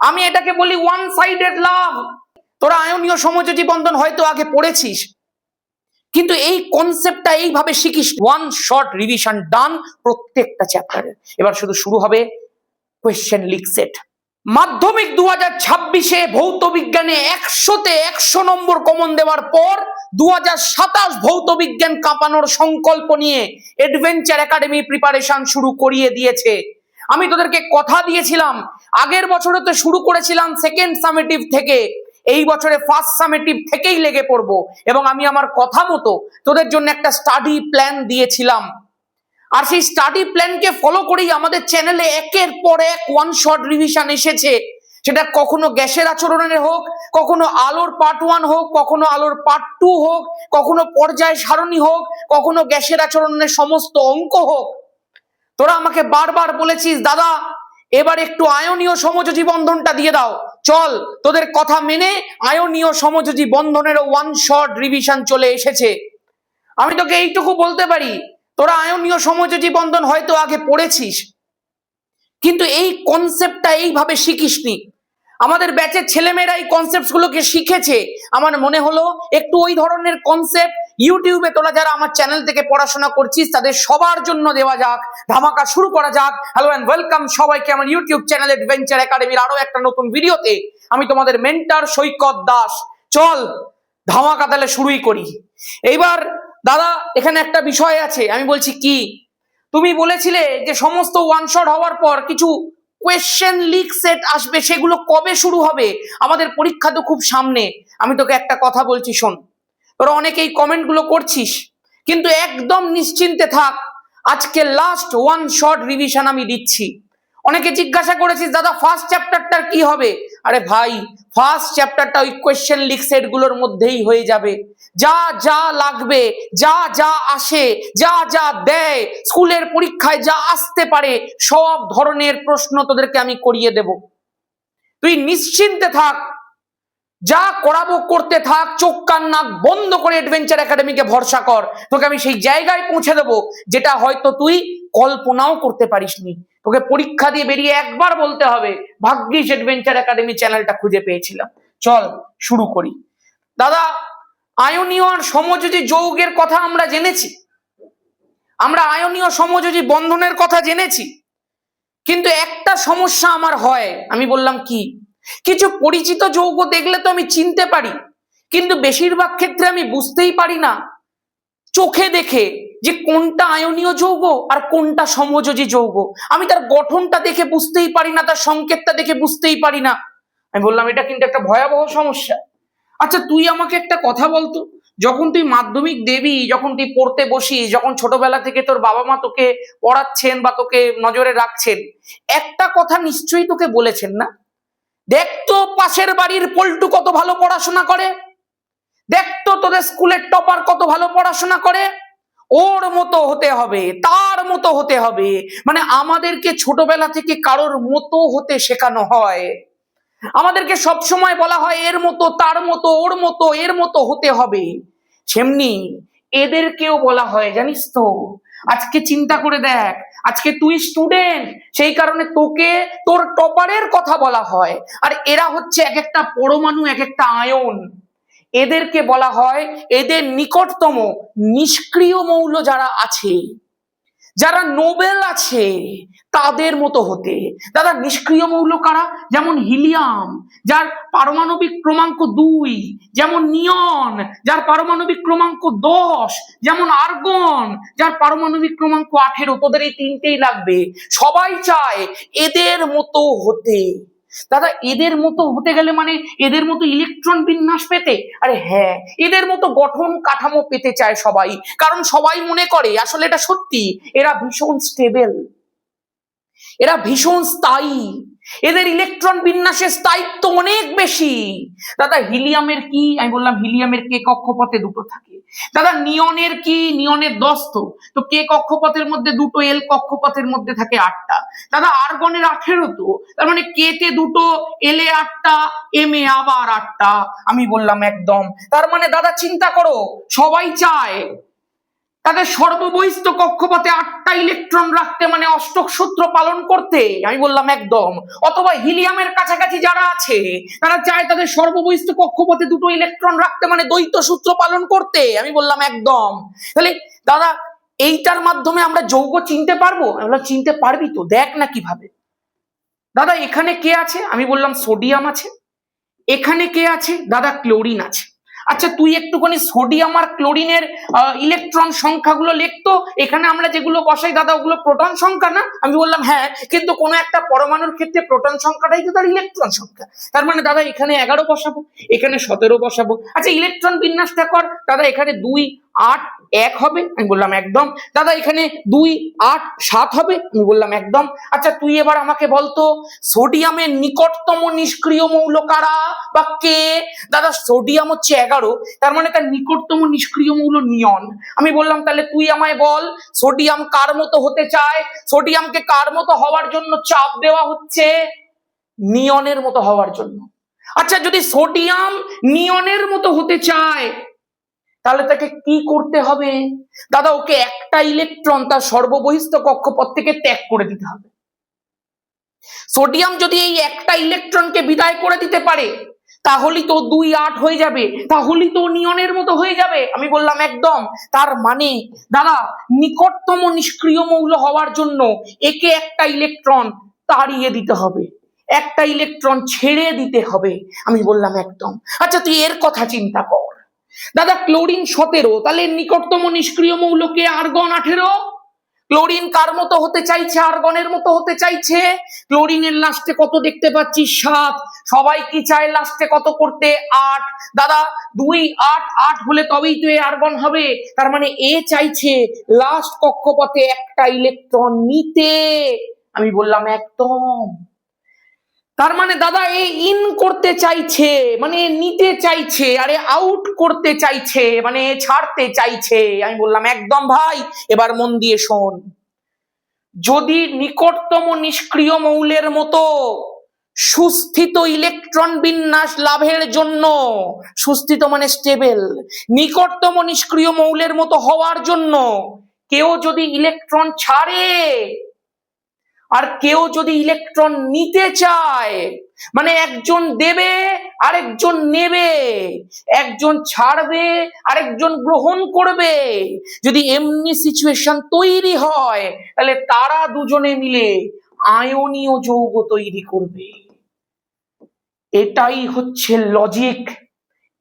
আমি এটাকে বলি ওয়ান সাইডেড লাভ। তোরা আয়নীয় সমযোজী বন্ধন হয়তো আগে পড়েছিস, কিন্তু এই কনসেপ্টটা এইভাবে শিখিস। ওয়ান শর্ট রিভিশন ডান প্রত্যেকটা চ্যাপ্টারের। এবার শুধু শুরু হবে কোয়েশ্চেন লিক সেট। মাধ্যমিক 2026-এ ভৌত বিজ্ঞানে 100-তে 100 নম্বর কমন দেওয়ার পর 2027 ভৌত বিজ্ঞান কাঁপানোর সংকল্প নিয়ে অ্যাডভেঞ্চার একাডেমি প্রিপারেশন শুরু করিয়ে দিয়েছে। আমি তোদেরকে কথা দিয়েছিলাম, আগের বছরে তো শুরু করেছিলাম সেকেন্ড সামেটিভ থেকে, এই বছরে ফার্স্ট সামেটিভ থেকেই লেগে পড়বো। এবং আমি আমার কথা মতো তোদের জন্য একটা স্টাডি প্ল্যান দিয়েছিলাম, আর সেই স্টাডি প্ল্যানকে ফলো করেই আমাদের চ্যানেলে একের পর এক ওয়ান শর্ট রিভিশন এসেছে। সেটা কখনো গ্যাসের আচরণের হোক, কখনো আলোর পার্ট 1 হোক, কখনো আলোর পার্ট 2 হোক, কখনো পর্যায় সারণী হোক, কখনো গ্যাসের আচরণের সমস্ত অঙ্ক হোক। তোরা আমাকে বারবার বলেছিস, দাদা এবার একটু আয়নীয় সমযোজী বন্ধনটা দিয়ে দাও। চল, তোদের কথা মেনে আয়নীয় সমযোজী বন্ধনেরও ওয়ান শর্ট রিভিশন চলে এসেছে। আমি তোকে এইটুকু বলতে পারি, তোরা আয়নীয় সমযোজী বন্ধন হয়তো আগে পড়েছিস, কিন্তু এই কনসেপ্টটা এইভাবে শিখিসনি। আমাদের ব্যাচের ছেলেমেয়েরা এই কনসেপ্ট গুলোকে শিখেছে। আমার মনে হলো একটু ওই ধরনের কনসেপ্ট ইউটিউবে তোরা যারা আমার চ্যানেল থেকে পড়াশোনা করছিস তাদের সবার জন্য দেওয়া যাক, ধামাকা শুরু করা যাক। হ্যালো এন্ড ওয়েলকাম সবাইকে আমার ইউটিউব চ্যানেল অ্যাডভেঞ্চার একাডেমির আরো একটা নতুন ভিডিওতে। আমি তোমাদের মেন্টর সৈকত দাস। চল ধামাকা তাহলে শুরুই করি। এইবার দাদা এখানে একটা বিষয় আছে, আমি বলছি কি, তুমি বলেছিলে যে সমস্ত ওয়ান শট হওয়ার পর কিছু কোয়েশ্চেন লিক সেট আসবে, সেগুলো কবে শুরু হবে? আমাদের পরীক্ষা তো খুব সামনে। আমি তোকে একটা কথা বলছি, শোন, তোরা অনেকেই কমেন্ট গুলো করছিস, কিন্তু একদম নিশ্চিন্তে থাক, আজকে লাস্ট ওয়ান শর্ট রিভিশন আমি দিচ্ছি। অনেকে জিজ্ঞাসা করেছিস, দাদা ফার্স্ট চ্যাপ্টারটার কি হবে? আরে ভাই, ফার্স্ট চ্যাপ্টারটা ওই কোয়েশ্চেন লিক সেট গুলোর মধ্যেই হয়ে যাবে। যা যা লাগবে, যা যা আসে, যা যা দেয়, স্কুলের পরীক্ষায় যা আসতে পারে সব ধরনের প্রশ্ন তোদেরকে আমি করিয়ে দেব। তুই নিশ্চিন্তে থাক, যা করাবো করতে থাক, চোখ কান নাক বন্ধ করে অ্যাডভেঞ্চার একাডেমিকে ভরসা কর। তোকে আমি সেই জায়গায় পৌঁছে দেবো যেটা হয়তো তুই কল্পনাও করতে পারিসনি। তোকে পরীক্ষা দিয়ে বেরিয়ে একবার বলতে হবে, ভাগ্যিস অ্যাডভেঞ্চার একাডেমি চ্যানেলটা খুঁজে পেয়েছিলাম। চল শুরু করি। দাদা, আয়নীয় আর সমযোজী যৌগের কথা আমরা জেনেছি, আমরা আয়নীয় সমযোজী বন্ধনের কথা জেনেছি, কিন্তু একটা সমস্যা আমার হয়। আমি বললাম কি, কিছু পরিচিত যৌগ দেখলে তো আমি চিনতে পারি, কিন্তু বেশিরভাগ ক্ষেত্রে আমি বুঝতেই পারি না চোখে দেখে যে কোনটা আয়নীয় যৌগ আর কোনটা সমযোজী যৌগ। আমি তার গঠনটা দেখে বুঝতেই পারি না, তার সংকেতটা দেখে বুঝতেই পারি না। আমি বললাম এটা কিন্তু একটা ভয়াবহ সমস্যা। আচ্ছা তুই আমাকে একটা কথা বলতো, যখন তুই মাধ্যমিক দেবি, যখন তুই পড়তে বসিস, যখন ছোটবেলা থেকে তোর বাবা মা তোকে পড়াচ্ছেন বা তোকে নজরে রাখছেন, একটা কথা নিশ্চয়ই তোকে বলেছেন না, দেখ তো পাশের বাড়ির পল্টু কত ভালো পড়াশোনা করে, দেখ তো তোদের স্কুলের টপার কত ভালো পড়াশোনা করে, ওর মতো হতে হবে, তার মতো হতে হবে। মানে আমাদেরকে ছোটবেলা থেকে কারোর মতো হতে শেখানো হয়। আমাদেরকে সব সময় বলা হয় এর মতো, তার মতো, ওর মতো, এর মতো হতে হবে। সেমনি এদেরকেও বলা হয়, জানিস তো। আজকে চিন্তা করে দেখ, আজকে তুই স্টুডেন্ট, সেই কারণে তোকে তোর টপারের কথা বলা হয়, আর এরা হচ্ছে এক একটা পরমাণু, এক একটা আয়ন। এদেরকে বলা হয়, এদের নিকটতম নিষ্ক্রিয় মৌল যারা আছে, যারা নোবেল আছে, তাদের মতো হতে। দাদা নিষ্ক্রিয় মৌল কারা? যেমন হিলিয়াম, যার পারমাণবিক ক্রমাঙ্ক 2, যেমন নিয়ন, যার পারমাণবিক ক্রমাঙ্ক 10, যেমন আর্গন, যার পারমাণবিক ক্রমাঙ্ক 18। তোদের এই তিনটেই লাগবে। সবাই চায় এদের মতো হতে। দাদা এদের মতো হতে গেলে মানে এদের মতো ইলেকট্রন বিন্যাস পেতে? আরে হ্যাঁ, এদের মতো গঠন কাঠামো পেতে চায় সবাই, কারণ সবাই মনে করে, আসলে এটা সত্যি, এরা ভীষণ স্টেবল, এরা ভীষণ স্থায়ী, এদের ইলেকট্রন বিন্যাসের স্থায়িত্ব অনেক বেশি। দাদা হিলিয়ামের কি? আমি বললাম হিলিয়ামের কে কক্ষপথে দুটো থাকে। দাদা নিয়নের কি? নিয়নের 10 তো কে কক্ষপথের মধ্যে দুটো, এল কক্ষপথের মধ্যে থাকে 8টা। দাদা আর্গনের 18 তো, তার মানে কে তে দুটো, এলে 8টা, এম এ আবার 8টা। আমি বললাম একদম। তার মানে দাদা চিন্তা করো, সবাই চায় তাদের সর্ববহিস্থ কক্ষপথে 8টা ইলেকট্রন রাখতে মানে অষ্টক সূত্র পালন করতে? আমি বললাম একদম। অথবা হিলিয়ামের কাছাকাছি যারা আছে তারা চায় তাদের সর্ববহিস্থ কক্ষপথে 2টো ইলেকট্রন রাখতে মানে দ্বৈত সূত্র পালন করতে? আমি বললাম একদম। তাহলে দাদা এইটার মাধ্যমে আমরা যৌগ চিনতে পারবো? আমি বললাম চিনতে পারবি তো, দেখ না কিভাবে। দাদা এখানে কে আছে? আমি বললাম সোডিয়াম আছে। এখানে কে আছে? দাদা ক্লোরিন আছে। আচ্ছা তুই একটুখানি সোডিয়াম আর ক্লোরিনের ইলেকট্রন সংখ্যাগুলো লিখতো। এখানে আমরা যেগুলো বসাই দাদা ওগুলো প্রোটন সংখ্যা না? আমি বললাম হ্যাঁ, কিন্তু কোনো একটা পরমাণুর ক্ষেত্রে প্রোটন সংখ্যাটাই তো তার ইলেকট্রন সংখ্যা। তার মানে দাদা এখানে 11 বসাবো, এখানে 17 বসাবো। আচ্ছা ইলেকট্রন বিন্যাসটা কর। দাদা এখানে 2 8 1 হবে? আমি বললাম একদম। দাদা এখানে 2 8 7 হবে? আমি বললাম একদম। আচ্ছা তুই এবার আমাকে বলতো সোডিয়ামের নিকটতম নিষ্ক্রিয় মৌল কারা বা কে? দাদা সোডিয়াম হচ্ছে 11, তার মানে তার নিকটতম নিষ্ক্রিয় মৌল নিয়ন। আমি বললাম তাহলে তুই আমায় বল সোডিয়াম কার মতো হতে চায়? সোডিয়ামকে কার মতো হওয়ার জন্য চাপ দেওয়া হচ্ছে? নিয়নের মতো হওয়ার জন্য। আচ্ছা যদি সোডিয়াম নিয়নের মতো হতে চায় তাহলে তাকে কি করতে হবে? দাদা ওকে একটা ইলেকট্রন তার সর্ববহিস্থ কক্ষপথ থেকে ত্যাগ করে দিতে হবে। সোডিয়াম যদি এই একটা ইলেকট্রনকে বিদায় করে দিতে পারে তাহলেই তো 2 8 হয়ে যাবে, তাহলেই তো নিয়নের মতো হয়ে যাবে। আমি বললাম একদম। তার মানে দাদা নিকটতম নিষ্ক্রিয় মৌল হওয়ার জন্য একে একটা ইলেকট্রন তাড়িয়ে দিতে হবে, একটা ইলেকট্রন ছেড়ে দিতে হবে। আমি বললাম একদম। আচ্ছা তুই এর কথা চিন্তা কর। দাদা ক্লোরিন 17, তাহলে নিকটতম নিষ্ক্রিয় মৌলকে আর্গন 18। ক্লোরিন কার মতো হতে চাইছে? আর্গনের মতো হতে চাইছে। ক্লোরিনের লাস্টে কত দেখতে পাচ্ছি? 7। সবাই কি চায় লাস্টে কত করতে? 8। দাদা 2 8 8 হলে তবেই তো আর্গন হবে। তার মানে এ চাইছে লাস্ট কক্ষপথে একটা ইলেকট্রন নিতে। আমি বললাম একদম। তার মানে দাদা এ ইন করতে চাইছে মানে নিতে চাইছে, আরে আউট করতে চাইছে মানে ছাড়তে চাইছে। আমি বললাম একদম ভাই। এবার মন দিয়ে শোন, যদি নিকটতম নিষ্ক্রিয় মৌলের মতো সুস্থিত ইলেকট্রন বিন্যাস লাভের জন্য, সুস্থিত মানে স্টেবল, নিকটতম নিষ্ক্রিয় মৌলের মতো হওয়ার জন্য কেউ যদি ইলেকট্রন ছাড়ে আর কেউ যদি ইলেকট্রন নিতে চায়, মানে একজন দেবে আরেকজন নেবে, একজন ছাড়বে আরেকজন গ্রহণ করবে, যদি এমনি সিচুয়েশন তৈরি হয় তাহলে তারা দুজনে মিলে আয়নীয় যৌগ তৈরি করবে। এটাই হচ্ছে লজিক,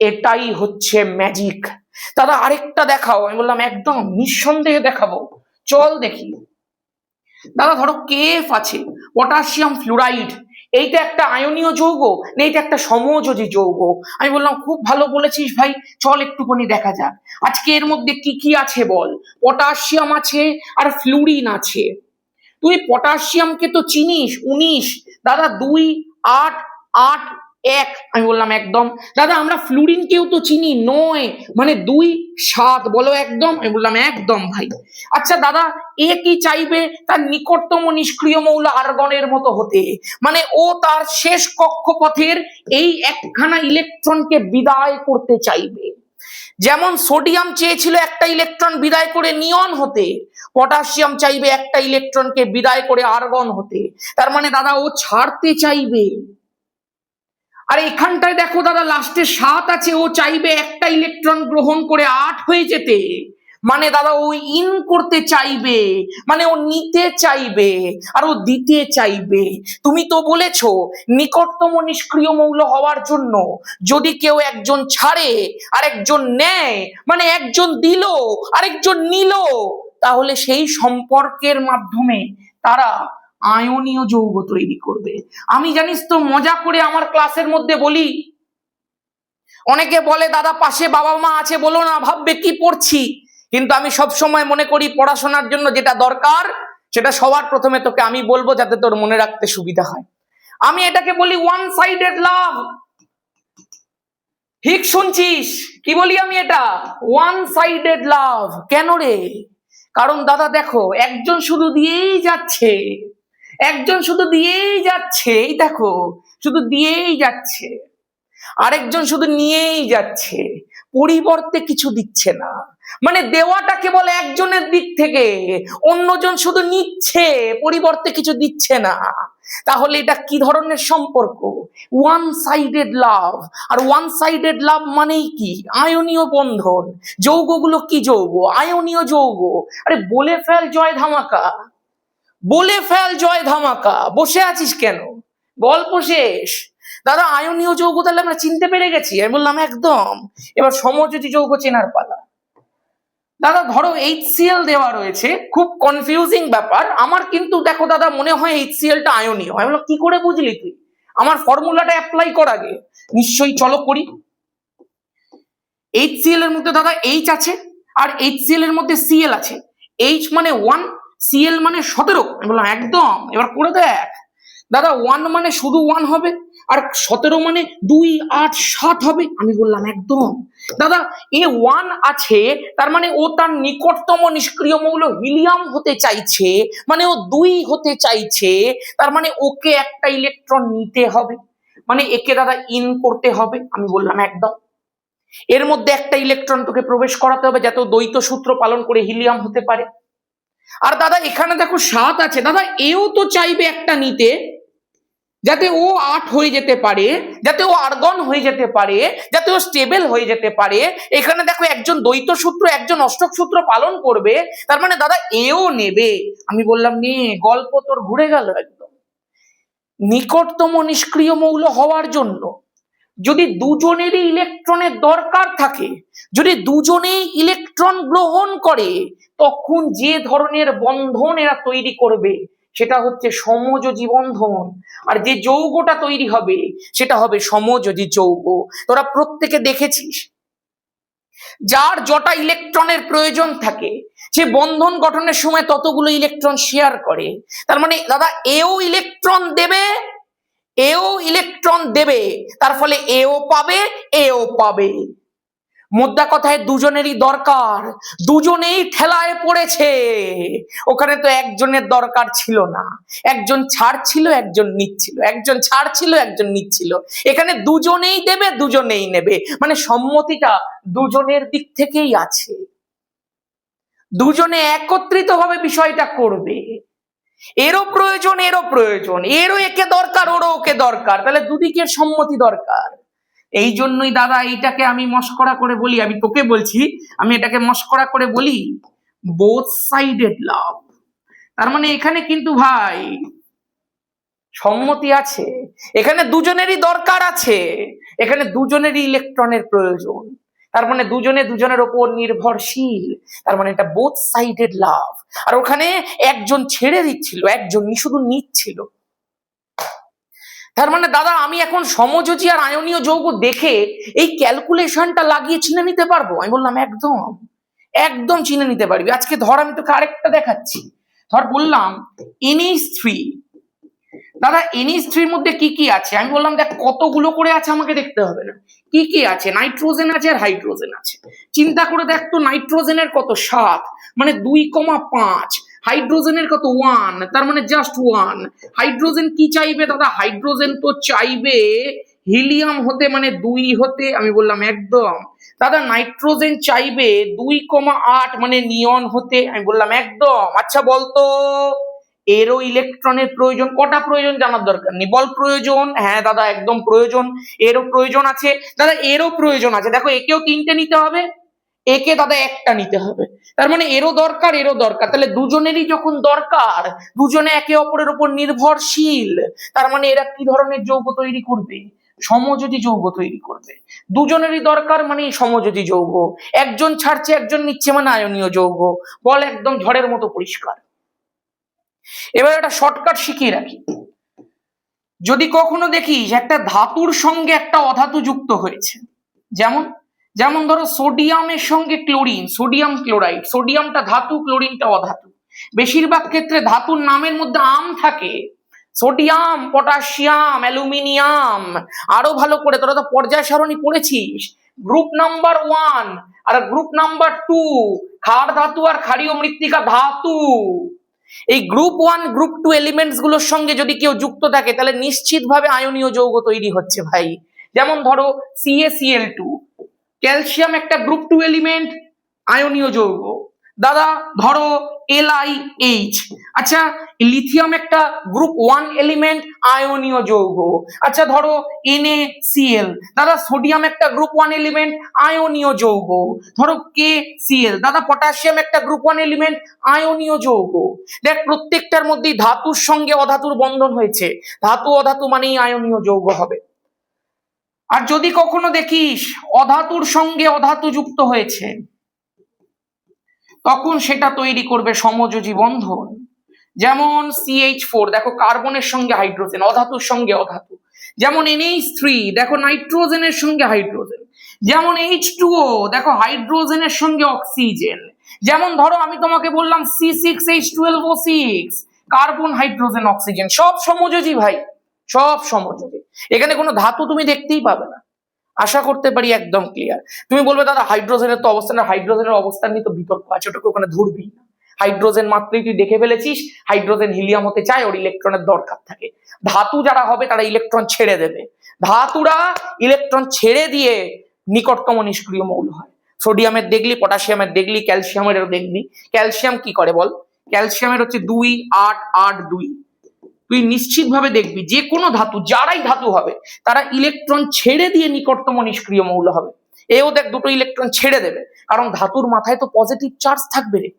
এটাই হচ্ছে ম্যাজিক। দাদা আরেকটা দেখাও। আমি বললাম একদম নিঃসন্দেহে দেখাবো, চল দেখি। দাদা ধরো কেএফ আছে, পটাশিয়াম ফ্লুরাইড, এইটা একটা আয়নীয় যৌগ না এইটা একটা সমযোজী যৌগ? আমি বললাম খুব ভালো বলেছিস ভাই, চল একটুখানি দেখা যাক আজকে এর মধ্যে কি কি আছে বল। পটাশিয়াম আছে আর ফ্লুরিন আছে। তুই পটাশিয়ামকে তো চিনিস, 19। দাদা 2 8 8 1। আমি বললাম একদম। দাদা আমরা ফ্লুরিনকেও তো চিনি, 9 মানে 2 7। বলো একদম? আমি বললাম একদম ভাই। আচ্ছা দাদা এ কি চাইবে? তার নিকটতম নিষ্ক্রিয় মৌল আর্গনের মতো হতে, মানে ও তার শেষ কক্ষপথের এই একখানা ইলেকট্রনকে বিদায় করতে চাইবে। যেমন সোডিয়াম চেয়েছিল একটা ইলেকট্রন বিদায় করে নিয়ন হতে, পটাশিয়াম চাইবে একটা ইলেকট্রনকে বিদায় করে আর্গন হতে। তার মানে দাদা ও ছাড়তে চাইবে। আর এখানটায় দেখো দাদা লাস্টে 7 আছে, ও চাইবে একটা ইলেকট্রন গ্রহণ করে 8 হয়ে যেতে। মানে দাদা ও ইন করতে চাইবে, মানে ও নিতে চাইবে আর ও দিতে চাইবে। তুমি তো বলেছো নিকটতম নিষ্ক্রিয় মৌল হওয়ার জন্য যদি কেউ একজন ছাড়ে আর একজন নেয়, মানে একজন দিল আরেকজন নিল, তাহলে সেই সম্পর্কের মাধ্যমে তারা আয়নীয় যৌগ তৈরি করবে। আমি জানিস তো মজা করে আমার ক্লাসের মধ্যে বলি, অনেকে বলে দাদা পাশে বাবা মা আছে বলো না, ভাববে কি পড়ছি। কিন্তু আমি সব সময় মনে করি পড়াশোনার জন্য যেটা দরকার সেটা সবার প্রথমে তোকে আমি বলবো যাতে তোর মনে রাখতে সুবিধা হয়। আমি এটাকে বলি ওয়ান সাইডেড লাভ। ঠিক শুনছিস? কি বলি আমি এটা? ওয়ান সাইডেড লাভ। কেন রে? কারণ দাদা দেখো একজন শুধু দিয়েই যাচ্ছে, একজন শুধু দিয়েই যাচ্ছে, এই দেখো শুধু দিয়েই যাচ্ছে। আরেকজন শুধু নিয়েই যাচ্ছে, পরিবর্তে কিছু দিচ্ছে না। মানে দেওয়াটা কেবল একজনের দিক থেকে, অন্যজন শুধু নিচ্ছে, পরিবর্তে কিছু দিচ্ছে না। তাহলে এটা কি ধরনের সম্পর্ক? ওয়ান সাইডেড লাভ। আর ওয়ান সাইডেড লাভ মানেই কি? আয়নীয় বন্ধন। যৌগগুলো কি যৌগ? আয়নীয় যৌগ। আরে বলে ফেল জয় ধামাকা, বলে ফেল জয় ধামাকা, বসে আছিস কেন? গল্প শেষ। দাদা আয়নীয় যৌগ তাহলে আমরা চিনতে পেরে গেছি? আমি বললাম একদম। এবার সমযোজী যৌগ চেনার পালা। দাদা ধরো HCl দেওয়া রয়েছে, খুব কনফিউজিং ব্যাপার আমার, কিন্তু দেখো দাদা মনে হয় HCl টা আয়নীয়। আমি বললাম কি করে বুঝলি তুই? আমার ফর্মুলাটা অ্যাপ্লাই কর আগে। নিশ্চয়ই, চলো করি। HCl এর মধ্যে দাদা H আছে, আর HCl এর মধ্যে Cl আছে। H মানে 1, Cl মানে 17। আমি বললাম একদম। এবার করে দেখ দাদা, 1 মানে শুধু 1 হবে, আর 17 মানে 2, 8, 7 হবে। আমি বললাম একদম। দাদা এ 1 আছে, তার মানে ও তার নিকটতম নিষ্ক্রিয় মৌল হিলিয়াম হতে চাইছে, মানে ও 2 হতে চাইছে, তার মানে ওকে একটা ইলেকট্রন নিতে হবে, মানে একে দাদা ইন করতে হবে। আমি বললাম একদম। এর মধ্যে একটা ইলেকট্রন তোকে প্রবেশ করাতে হবে যাতে দ্বৈত সূত্র পালন করে হিলিয়াম হতে পারে। আর দাদা এখানে দেখো 7 আছে, দাদা এও তো চাইবে একটা নিতে, যাতে ও 8 হয়ে যেতে পারে, যাতে ও আর্গন হয়ে যেতে পারে, যাতে ও স্টেবল হয়ে যেতে পারে। এখানে দেখো একজন দ্বৈত সূত্র, একজন অষ্টক সূত্র পালন করবে, তার মানে দাদা এও নেবে। আমি বললাম নে, গল্প তোর ঘুরে গেল একদম। নিকটতম নিষ্ক্রিয় মৌল হওয়ার জন্য যদি দুজনেরই ইলেকট্রনের দরকার থাকে, যদি দুজনেই ইলেকট্রন গ্রহণ করে, তখন যে ধরনের বন্ধন এরা তৈরি করবে সেটা হচ্ছে সমযোজী বন্ধন। আর যে যৌগটা তৈরি হবে সেটা হবে সমযোজী যৌগ। তোরা প্রত্যেকে দেখেছিস, যার যটা ইলেকট্রনের প্রয়োজন থাকে সে বন্ধন গঠনের সময় ততগুলো ইলেকট্রন শেয়ার করে। তার মানে দাদা এও ইলেকট্রন দেবে, এও ইলেকট্রন দেবে, তার ফলে এও পাবে, এও পাবে। মোদ্দা কথায় দুজনেরই দরকার, দুজনেই ঠেলায় পড়েছে। ওখানে তো একজনের দরকার ছিল না, একজন ছাড়ছিল একজন নিচ্ছিল, একজন ছাড়ছিল একজন নিচ্ছিল। এখানে দুজনেই দেবে, দুজনেই নেবে, মানে সম্মতিটা দুজনের দিক থেকেই আছে। দুজনে একত্রিত ভাবে বিষয়টা করবে। এরও প্রয়োজন, এরও প্রয়োজন, এরও একে দরকার, ওরও ওকে দরকার, তাহলে দুদিকের সম্মতি দরকার। এই জন্যই দাদা এইটাকে আমি মস্করা করে বলি, আমি তোকে বলছি, আমি এটাকে মস্করা করে বলি বোথ সাইডেড লাভ। তার মানে এখানে কিন্তু ভাই সম্মতি আছে, এখানে দুজনেরই দরকার আছে, এখানে দুজনেরই ইলেকট্রনের প্রয়োজন, তার মানে দুজনে দুজনের ওপর নির্ভরশীল, তার মানে এটা বোথ সাইডেড লাভ। আর ওখানে একজন ছেড়ে দিচ্ছিল, একজন শুধু নিচ্ছিল। তার মানে দাদা আমি এখন সমযোজী আর আয়নীয় যৌগ দেখে এই ক্যালকুলেশনটা লাগিয়ে চিনে নিতে পারবো? আমি বললাম একদম, একদম চিনে নিতে পারবি। আজকে ধর আমি তোকে আরেকটা দেখাচ্ছি। ধর বললাম NH3, দাদা NH3 এর মধ্যে কি কি আছে? আমি বললাম দেখ কতগুলো করে আছে আমাকে দেখতে হবে না, কি কি আছে, নাইট্রোজেন আছে আর হাইড্রোজেন আছে। চিন্তা করে দেখ তো, নাইট্রোজেনের কত 7, মানে 2,5, হাইড্রোজেনের কত 1, তার মানে জাস্ট 1। হাইড্রোজেন কি চাইবে দাদা? হাইড্রোজেন তো চাইবে হিলিয়াম হতে, মানে 2 হতে। আমি বললাম একদম। দাদা নাইট্রোজেন চাইবে 2,8, মানে নিয়ন হতে। আমি বললাম একদম। আচ্ছা বলতো এরও ইলেকট্রনের প্রয়োজন, কটা প্রয়োজন জানার দরকার নেই, বল প্রয়োজন? হ্যাঁ দাদা একদম প্রয়োজন, এরও প্রয়োজন আছে। দাদা এরও প্রয়োজন আছে, দেখো একেও 3টে নিতে হবে, একে দাদা একটা নিতে হবে, তার মানে এরও দরকার, এরও দরকার। তাহলে দুজনেরই যখন দরকার, দুজনে একে অপরের উপর নির্ভরশীল, তার মানে এরা কি ধরনের যৌগ তৈরি করবে? সমযোজী যৌগ তৈরি করবে। দুজনেরই দরকার মানে সমযোজী যৌগ, একজন ছাড়ছে একজন নিচ্ছে মানে আয়নীয় যৌগ। বল একদম ঝড়ের মতো পরিষ্কার। এবার একটা শর্টকাট শিখিয়ে রাখি, যদি কখনো দেখিস একটা ধাতুর সঙ্গে একটা অধাতু যুক্ত হয়েছে, যেমন যেমন ধরো সোডিয়ামের সঙ্গে ক্লোরিন, সোডিয়াম ক্লোরাইড, সোডিয়ামটা ধাতু, ক্লোরিনটা অধাতু। বেশিরভাগ ক্ষেত্রে ধাতুর নামের মধ্যে আম থাকে, সোডিয়াম, পটাশিয়াম, অ্যালুমিনিয়াম। আরো ভালো করে, তোরা তো পর্যায় সারণী পড়েছিস, গ্রুপ নাম্বার 1 আর গ্রুপ নাম্বার 2, ক্ষার ধাতু আর ক্ষারীয় মৃত্তিকা ধাতু। এই গ্রুপ 1 গ্রুপ 2 এলিমেন্টস গুলোর সঙ্গে যদি কেউ যুক্ত থাকে তাহলে নিশ্চিতভাবে আয়নীয় যৌগ তৈরি হচ্ছে ভাই, যেমন ধরো CaCl2, ক্যালসিয়াম একটা গ্রুপ 2 এলিমেন্ট, আয়নীয় যৌগ। দাদা ধরো LiH, আচ্ছা লিথিয়াম একটা গ্রুপ 1 এলিমেন্ট, আয়নীয় যৌগ। আচ্ছা ধরো NaCl, দাদা সোডিয়াম একটা গ্রুপ 1 এলিমেন্ট, আয়নীয় যৌগ। ধরো KCl, দাদা পটাশিয়াম একটা গ্রুপ 1 এলিমেন্ট, আয়নীয় যৌগ। দেখ প্রত্যেকটার মধ্যেই ধাতুর সঙ্গে অধাতুর বন্ধন হয়েছে, ধাতু অধাতু মানেই আয়নীয় যৌগ হবে। আর যদি কখনো দেখিস অধাতুর সঙ্গে অধাতু যুক্ত হয়েছে, তখন সেটা তৈরি করবে সমযোজী বন্ধন। যেমন CH4, দেখো কার্বনের সঙ্গে হাইড্রোজেন, অধাতুর সঙ্গে অধাতু। যেমন NH3, দেখো নাইট্রোজেনের সঙ্গে হাইড্রোজেন। যেমন H2O, দেখো হাইড্রোজেনের সঙ্গে অক্সিজেন। যেমন ধরো আমি তোমাকে বললাম C6H12O6, কার্বন হাইড্রোজেন অক্সিজেন, সব সমযোজী ভাই, সব সমযোজী। এখানে কোনো ধাতু তুমি দেখতেই পাবে না। আশা করতে পারি একদম ক্লিয়ার। তুমি বলবে দাদা হাইড্রোজেনের তো অবস্থান, হাইড্রোজেনের অবস্থান নিয়ে তো বিতর্ক আছে, ওটাকে ওখানে ধরবি না। হাইড্রোজেন মাত্রই তুই দেখে ফেলেছিস হাইড্রোজেন হিলিয়াম হতে চায়, ওর ইলেকট্রনের দরকার থাকে। ধাতু যারা হবে তারা ইলেকট্রন ছেড়ে দেবে, ধাতুরা ইলেকট্রন ছেড়ে দিয়ে নিকটতম নিষ্ক্রিয় মৌল হয়। সোডিয়ামের দেখলি, পটাশিয়ামের দেখলি, ক্যালসিয়ামেরও দেখবি। ক্যালসিয়াম কি করে বল? ক্যালসিয়ামের হচ্ছে 2-8-8-2। তুই নিশ্চিতভাবে দেখবি যে কোনো ধাতু, যারাই ধাতু হবে তারা ইলেকট্রন ছেড়ে দিয়ে নিকটতম নিষ্ক্রিয় মৌল হবে। এও দেখ দুটো ইলেকট্রন ছেড়ে দেবে, কারণ ধাতুর মাথায় তো পজিটিভ চার্জ থাকবে রে।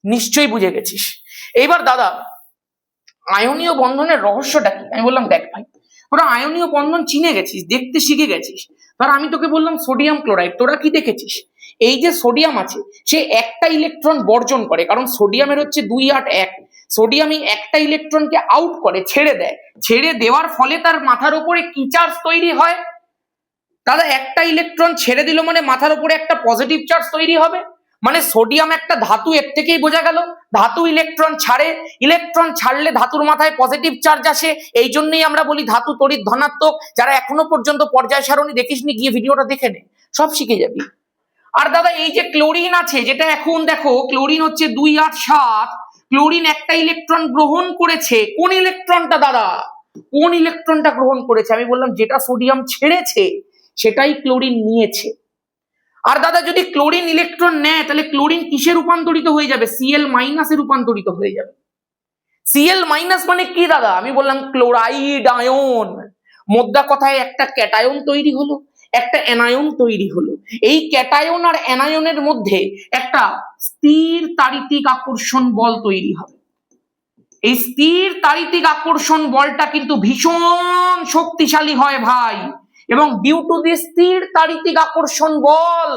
নিশ্চয়ই বুঝে গেছিস। এইবার দাদা আয়নীয় বন্ধনের রহস্যটা কি? আমি বললাম দেখ ভাই, তোরা আয়নীয় বন্ধন চিনে গেছিস, দেখতে শিখে গেছিস। ধর আমি তোকে বললাম সোডিয়াম ক্লোরাইড, তোরা কি দেখেছিস? এই যে সোডিয়াম আছে সে একটা ইলেকট্রন বর্জন করে, কারণ সোডিয়ামের হচ্ছে 2-8-1। সোডিয়াম এই একটা ইলেকট্রনকে আউট করে, ছেড়ে দেয়। ছেড়ে দেওয়ার ফলে তার মাথার উপরে কি চার্জ তৈরি হয়? দাদা একটা ইলেকট্রন ছেড়ে দিল মানে মাথার উপরে একটা পজিটিভ চার্জ তৈরি হবে। মানে সোডিয়াম একটা ধাতু, এর থেকেই বোঝা গেল ধাতু ইলেকট্রন ছাড়ে, ইলেকট্রন ছাড়লে ধাতুর মাথায় পজিটিভ চার্জ আসে। এই জন্যই আমরা বলি ধাতু তড়িৎ ধনাত্মক। যারা এখনো পর্যন্ত পর্যায় সারণী দেখিসনি, গিয়ে ভিডিওটা দেখে নে, সব শিখে যাবি। আর দাদা এই যে ক্লোরিন আছে, যেটা এখন দেখো ক্লোরিন হচ্ছে 2-8-7, ক্লোরিন একটা ইলেকট্রন গ্রহণ করেছে। কোন ইলেকট্রনটা দাদা? কোন ইলেকট্রনটা গ্রহণ করেছে? আমি বললাম যেটা সোডিয়াম ছেড়েছে সেটাই ক্লোরিন নিয়েছে। আর দাদা যদি ক্লোরিন ইলেকট্রন নেয় তাহলে ক্লোরিন কিসে রূপান্তরিত হয়ে যাবে? Cl- এ রূপান্তরিত হয়ে যাবে। Cl- মানে কি দাদা? আমি বললাম ক্লোরাইড আয়ন। মোদ্দা কথায় একটা ক্যাটায়ন তৈরি হলো, একটা অ্যানায়ন তৈরি হলো। এই ক্যাটায়ন আর অ্যানায়নের মধ্যে একটা স্থির তাড়িতিক আকর্ষণ বল তৈরি হবে। এই স্থির তাড়িতিক আকর্ষণ বলটা কিন্তু ভীষণ শক্তিশালী হয় ভাই, এবং ডিউ টু দি স্থির তাড়িতিক আকর্ষণ বল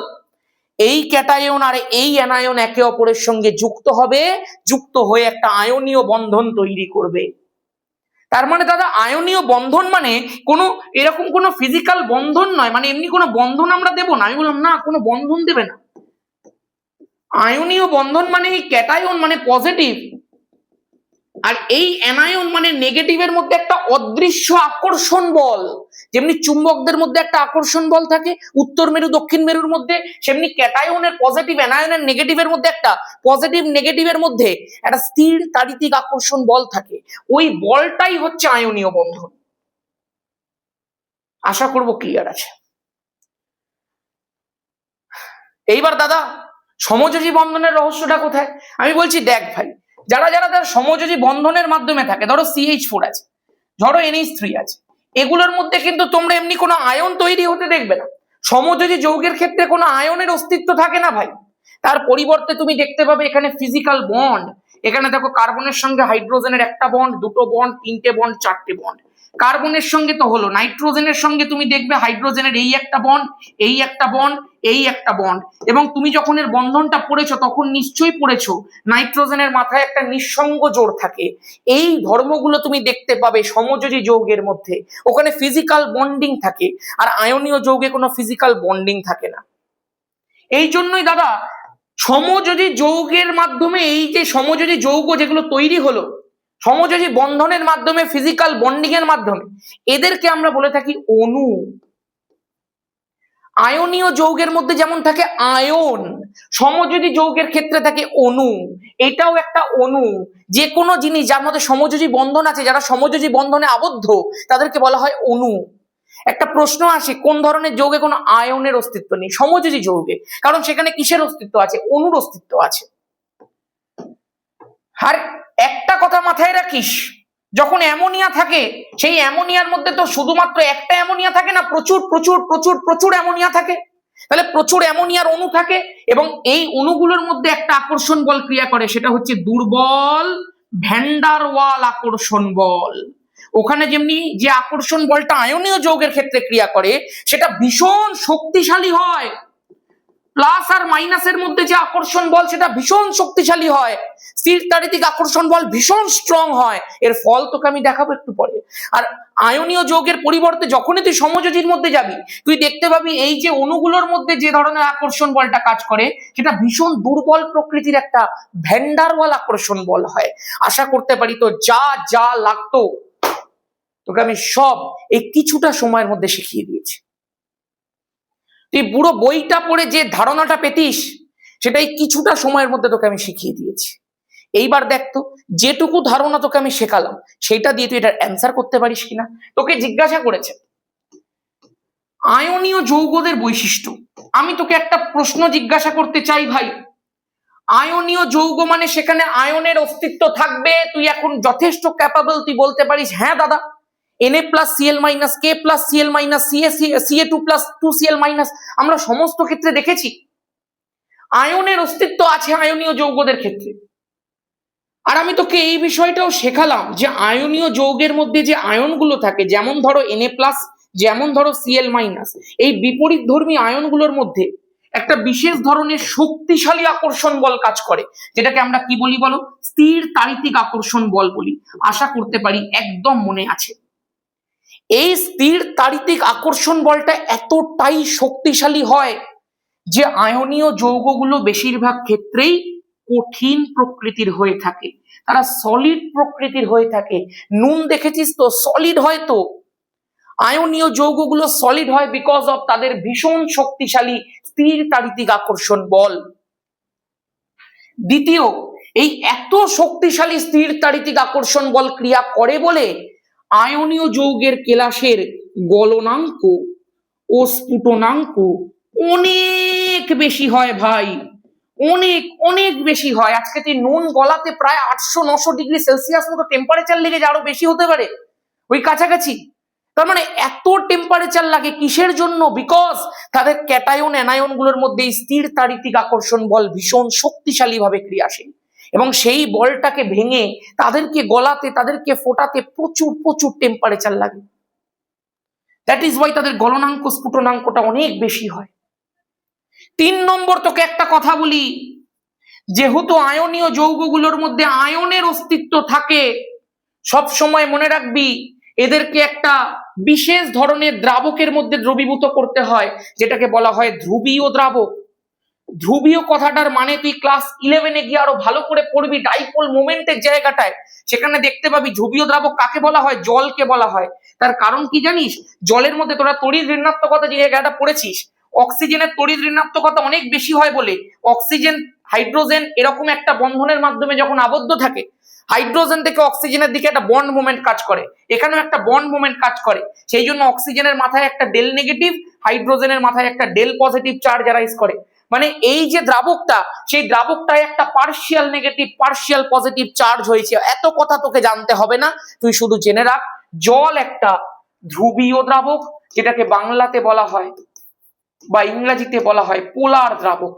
এই ক্যাটায়ন আর এই অ্যানায়ন একে অপরের সঙ্গে যুক্ত হবে, যুক্ত হয়ে একটা আয়নীয় বন্ধন তৈরি করবে। তার মানে দাদা আয়নীয় বন্ধন মানে কোনো এরকম কোনো ফিজিক্যাল বন্ধন নয়, মানে এমনি কোনো বন্ধন আমরা দেব না। আমি বললাম না, কোনো বন্ধন দেবে না। আয়নীয় বন্ধন মানে এই ক্যাটায়ন মানে পজিটিভ, আর এই অ্যানায়ন মানে নেগেটিভের মধ্যে একটা অদৃশ্য আকর্ষণ বল। যেমনি চুম্বকদের মধ্যে একটা আকর্ষণ বল থাকে উত্তর মেরু দক্ষিণ মেরুর মধ্যে, সেমনি ক্যাটায়নের পজিটিভ, অ্যানায়নের নেগেটিভের মধ্যে একটা পজিটিভ নেগেটিভের মধ্যে একটা স্থির তাড়িতিক আকর্ষণ বল থাকে। ওই বলটাই হচ্ছে আয়নীয় বন্ধন। আশা করব ক্লিয়ার আছে। এইবার দাদা সমযোজী বন্ধনের রহস্যটা কোথায়? আমি বলছি দেখ ভাই, যারা যারা তার সমযোজী বন্ধনের মাধ্যমে থাকে, ধরো CH4 আছে, ধরো NH3 আছে, এগুলোর মধ্যে কিন্তু তোমরা এমনি কোনো আয়ন তৈরি হতে দেখবে না। সমযোজী যৌগের ক্ষেত্রে কোনো আয়নের অস্তিত্ব থাকে না ভাই। তার পরিবর্তে তুমি দেখতে পাবে এখানে ফিজিক্যাল বন্ড। এখানে দেখো কার্বনের সঙ্গে হাইড্রোজেনের একটা বন্ড, দুটো বন্ড, তিনটে বন্ড, চারটে বন্ড। কার্বনের সঙ্গে তো হলো, নাইট্রোজেনের সঙ্গে তুমি দেখবে হাইড্রোজেনের এই একটা বন্ড, এই একটা বন্ড, এই একটা বন্ড। এবং তুমি যখন এর বন্ধনটা পড়েছো তখন নিশ্চয়ই পড়েছো নাইট্রোজেনের মাথায় একটা নিঃসঙ্গ জোড় থাকে। এই ধর্মগুলো তুমি দেখতে পাবে সমযোজী যৌগের মধ্যে, ওখানে ফিজিক্যাল বন্ডিং থাকে। আর আয়নীয় যৌগে কোনো ফিজিক্যাল বন্ডিং থাকে না। এই জন্যই দাদা সমযোজী যৌগের মাধ্যমে, এই যে সমযোজী যৌগ যেগুলো তৈরি হলো সমযোজী বন্ধনের মাধ্যমে, ফিজিক্যাল বন্ডিং এর মাধ্যমে, এদেরকে আমরা বলে থাকি অণু। আয়নীয় যৌগের মধ্যে যেমন থাকে আয়ন, সমযোজী যৌগের ক্ষেত্রে থাকে অণু। এটাও একটা অণু। যে কোনো জিনিস যার মধ্যে সমযোজী বন্ধন আছে, যারা সমযোজী বন্ধনে আবদ্ধ, তাদেরকে বলা হয় অণু। একটা প্রশ্ন আসে কোন ধরনের যৌগে কোনো আয়নের অস্তিত্ব নেই? সমযোজী যৌগে, কারণ সেখানে কিসের অস্তিত্ব আছে? অণুর অস্তিত্ব আছে। আর একটা কথা মাথায় রাখিস, যখন অ্যামোনিয়া থাকে সেই অ্যামোনিয়ার মধ্যে তো শুধুমাত্র একটা অ্যামোনিয়া থাকে না, প্রচুর প্রচুর প্রচুর প্রচুর অ্যামোনিয়া থাকে। তাহলে প্রচুর অ্যামোনিয়ার অণু থাকে এবং এই অণুগুলোর মধ্যে একটা আকর্ষণ বল ক্রিয়া করে, সেটা হচ্ছে দুর্বল ভ্যান্ডার ওয়াল আকর্ষণ বল। ওখানে যেমনি যে আকর্ষণ বলটা আয়নীয় যৌগের ক্ষেত্রে ক্রিয়া করে সেটা ভীষণ শক্তিশালী হয়, প্লাস আর মাইনাসের মধ্যে যে আকর্ষণ বল সেটা ভীষণ শক্তিশালী হয়, স্থির তাড়িতিক আকর্ষণ বল ভীষণ স্ট্রং হয়। এর ফল তোকে আমি দেখাবো একটু পরে। আর আয়নীয় যৌগের পরিবর্তে যখনই তুই সমযোজীর মধ্যে যাবি তুই দেখতে পাবি এই যে অণুগুলোর মধ্যে যে ধরনের আকর্ষণ বলটা কাজ করে সেটা ভীষণ দুর্বল প্রকৃতির একটা ভ্যান্ডার ওয়াল আকর্ষণ বল হয়। আশা করতে পারি তো যা যা লাগতো তোকে আমি সব এই কিছুটা সময়ের মধ্যে শিখিয়ে দিয়েছি। তুই পুরো বইটা পড়ে যে ধারণাটা পেতিস সেটাই কিছুটা সময়ের মধ্যে তোকে আমি শিখিয়ে দিয়েছি। এইবার দেখ তো যেটুকু ধারণা তোকে আমি শেখালাম সেটা দিয়ে তুই এটার অ্যান্সার করতে পারিস কিনা। তোকে জিজ্ঞাসা করেছে আয়নীয় যৌগদের বৈশিষ্ট্য, আমি তোকে একটা প্রশ্ন জিজ্ঞাসা করতে চাই ভাই। আয়নীয় যৌগ মানে সেখানে আয়নের অস্তিত্ব থাকবে, তুই এখন যথেষ্ট ক্যাপাবল, তুই বলতে পারিস হ্যাঁ দাদা Na+Cl- K+Cl- Ca2+2Cl-, আমরা সমস্ত ক্ষেত্রে দেখেছি আয়নের অস্তিত্ব আছে আয়নীয় যৌগদের ক্ষেত্রে। আর আমি তোকে এই বিষয়টাও শেখালাম যে আয়নীয় যৌগের মধ্যে যে আয়নগুলো থাকে, যেমন ধরো Na+, যেমন ধরো Cl-, এই বিপরীত ধর্মী আয়নগুলোর মধ্যে একটা বিশেষ ধরনের শক্তিশালী আকর্ষণ বল কাজ করে, যেটাকে আমরা কি বলি বলো? স্থির তাড়িতিক আকর্ষণ বল বলি। আশা করতে পারি একদম মনে আছে। এই স্থির তাড়িতিক আকর্ষণ বলটা এতটাই শক্তিশালী হয় যে আয়নীয় যৌগগুলো বেশিরভাগ ক্ষেত্রেই কঠিন প্রকৃতির হয়ে থাকে, তারা সলিড প্রকৃতির হয়ে থাকে। নুন দেখেছিস তো সলিড হয়, তো আয়নীয় যৌগগুলো সলিড হয় বিকজ অফ তাদের ভীষণ শক্তিশালী স্থির তাড়িতিক আকর্ষণ বল। দ্বিতীয়, এই এত শক্তিশালী স্থির তাড়িতিক আকর্ষণ বল ক্রিয়া করে বলে আয়নীয় যৌগের কেলাসের গলনাঙ্ক ও স্ফুটনাঙ্ক অনেক বেশি হয় ভাই, অনেক অনেক বেশি হয়। আজকে তুই নুন গলাতে প্রায় 800-900 ডিগ্রি সেলসিয়াস মতো টেম্পারেচার লেগে যায়, আরো বেশি হতে পারে, ওই কাছাকাছি। তার মানে এত টেম্পারেচার লাগে কিসের জন্য? বিকজ তাদের ক্যাটায়ন অ্যানায়ন গুলোর মধ্যে স্থির তাড়িতিক আকর্ষণ বল ভীষণ শক্তিশালী ভাবে ক্রিয়াশীল এবং সেই বলটাকে ভেঙে তাদেরকে গলাতে, তাদেরকে ফোটাতে প্রচুর প্রচুর টেম্পারেচার লাগে। দ্যাট ইজ ওয়াই তাদের গলনাঙ্ক স্ফুটনাঙ্কটা অনেক বেশি হয়। 3 নম্বর, তোকে একটা কথা বলি, যেহেতু আয়নীয় যৌগগুলোর মধ্যে আয়নের অস্তিত্ব থাকে, সব সময় মনে রাখবি এদেরকে একটা বিশেষ ধরনের দ্রাবকের মধ্যে দ্রবীভূত করতে হয়, যেটাকে বলা হয় ধ্রুবীয় দ্রাবক। ধ্রুবীয় কথাটার মানে তুই ক্লাস 11-এ গিয়ে আরো ভালো করে পড়বি, ডাইপোল মোমেন্টের জায়গাটায় সেখানে দেখতে পাবি ধ্রুবীয় দ্রাবক কাকে বলা হয়, জলকে বলা হয়। তার কারণ কি জানিস? জলের মধ্যে তোরা তড়িৎ ঋণাত্মকতা যে জায়গাটা পড়েছিস, অক্সিজেনের তড়িৎ ঋণাত্মকতা অনেক বেশি হয় বলে অক্সিজেন হাইড্রোজেন এরকম একটা বন্ধনের মাধ্যমে যখন আবদ্ধ থাকে, হাইড্রোজেন থেকে অক্সিজেনের দিকে একটা বন্ড মোমেন্ট কাজ করে, এখানেও একটা বন্ড মোমেন্ট কাজ করে। সেই জন্য অক্সিজেনের মাথায় একটা ডেল নেগেটিভ, হাইড্রোজেনের মাথায় একটা ডেল পজিটিভ চার্জ অ্যারাইজ করে। মানে এই যে দ্রাবকটা, সেই দ্রাবকটায় একটা partial negative partial positive charge হয়েছে। এত কথা তোকে জানতে হবে না, তুই শুধু জেনে রাখ জল একটা ধ্রুবীয় দ্রাবক, যেটাকে বাংলাতে বলা হয় বা ইংরেজিতে বলা হয় পোলার দ্রাবক।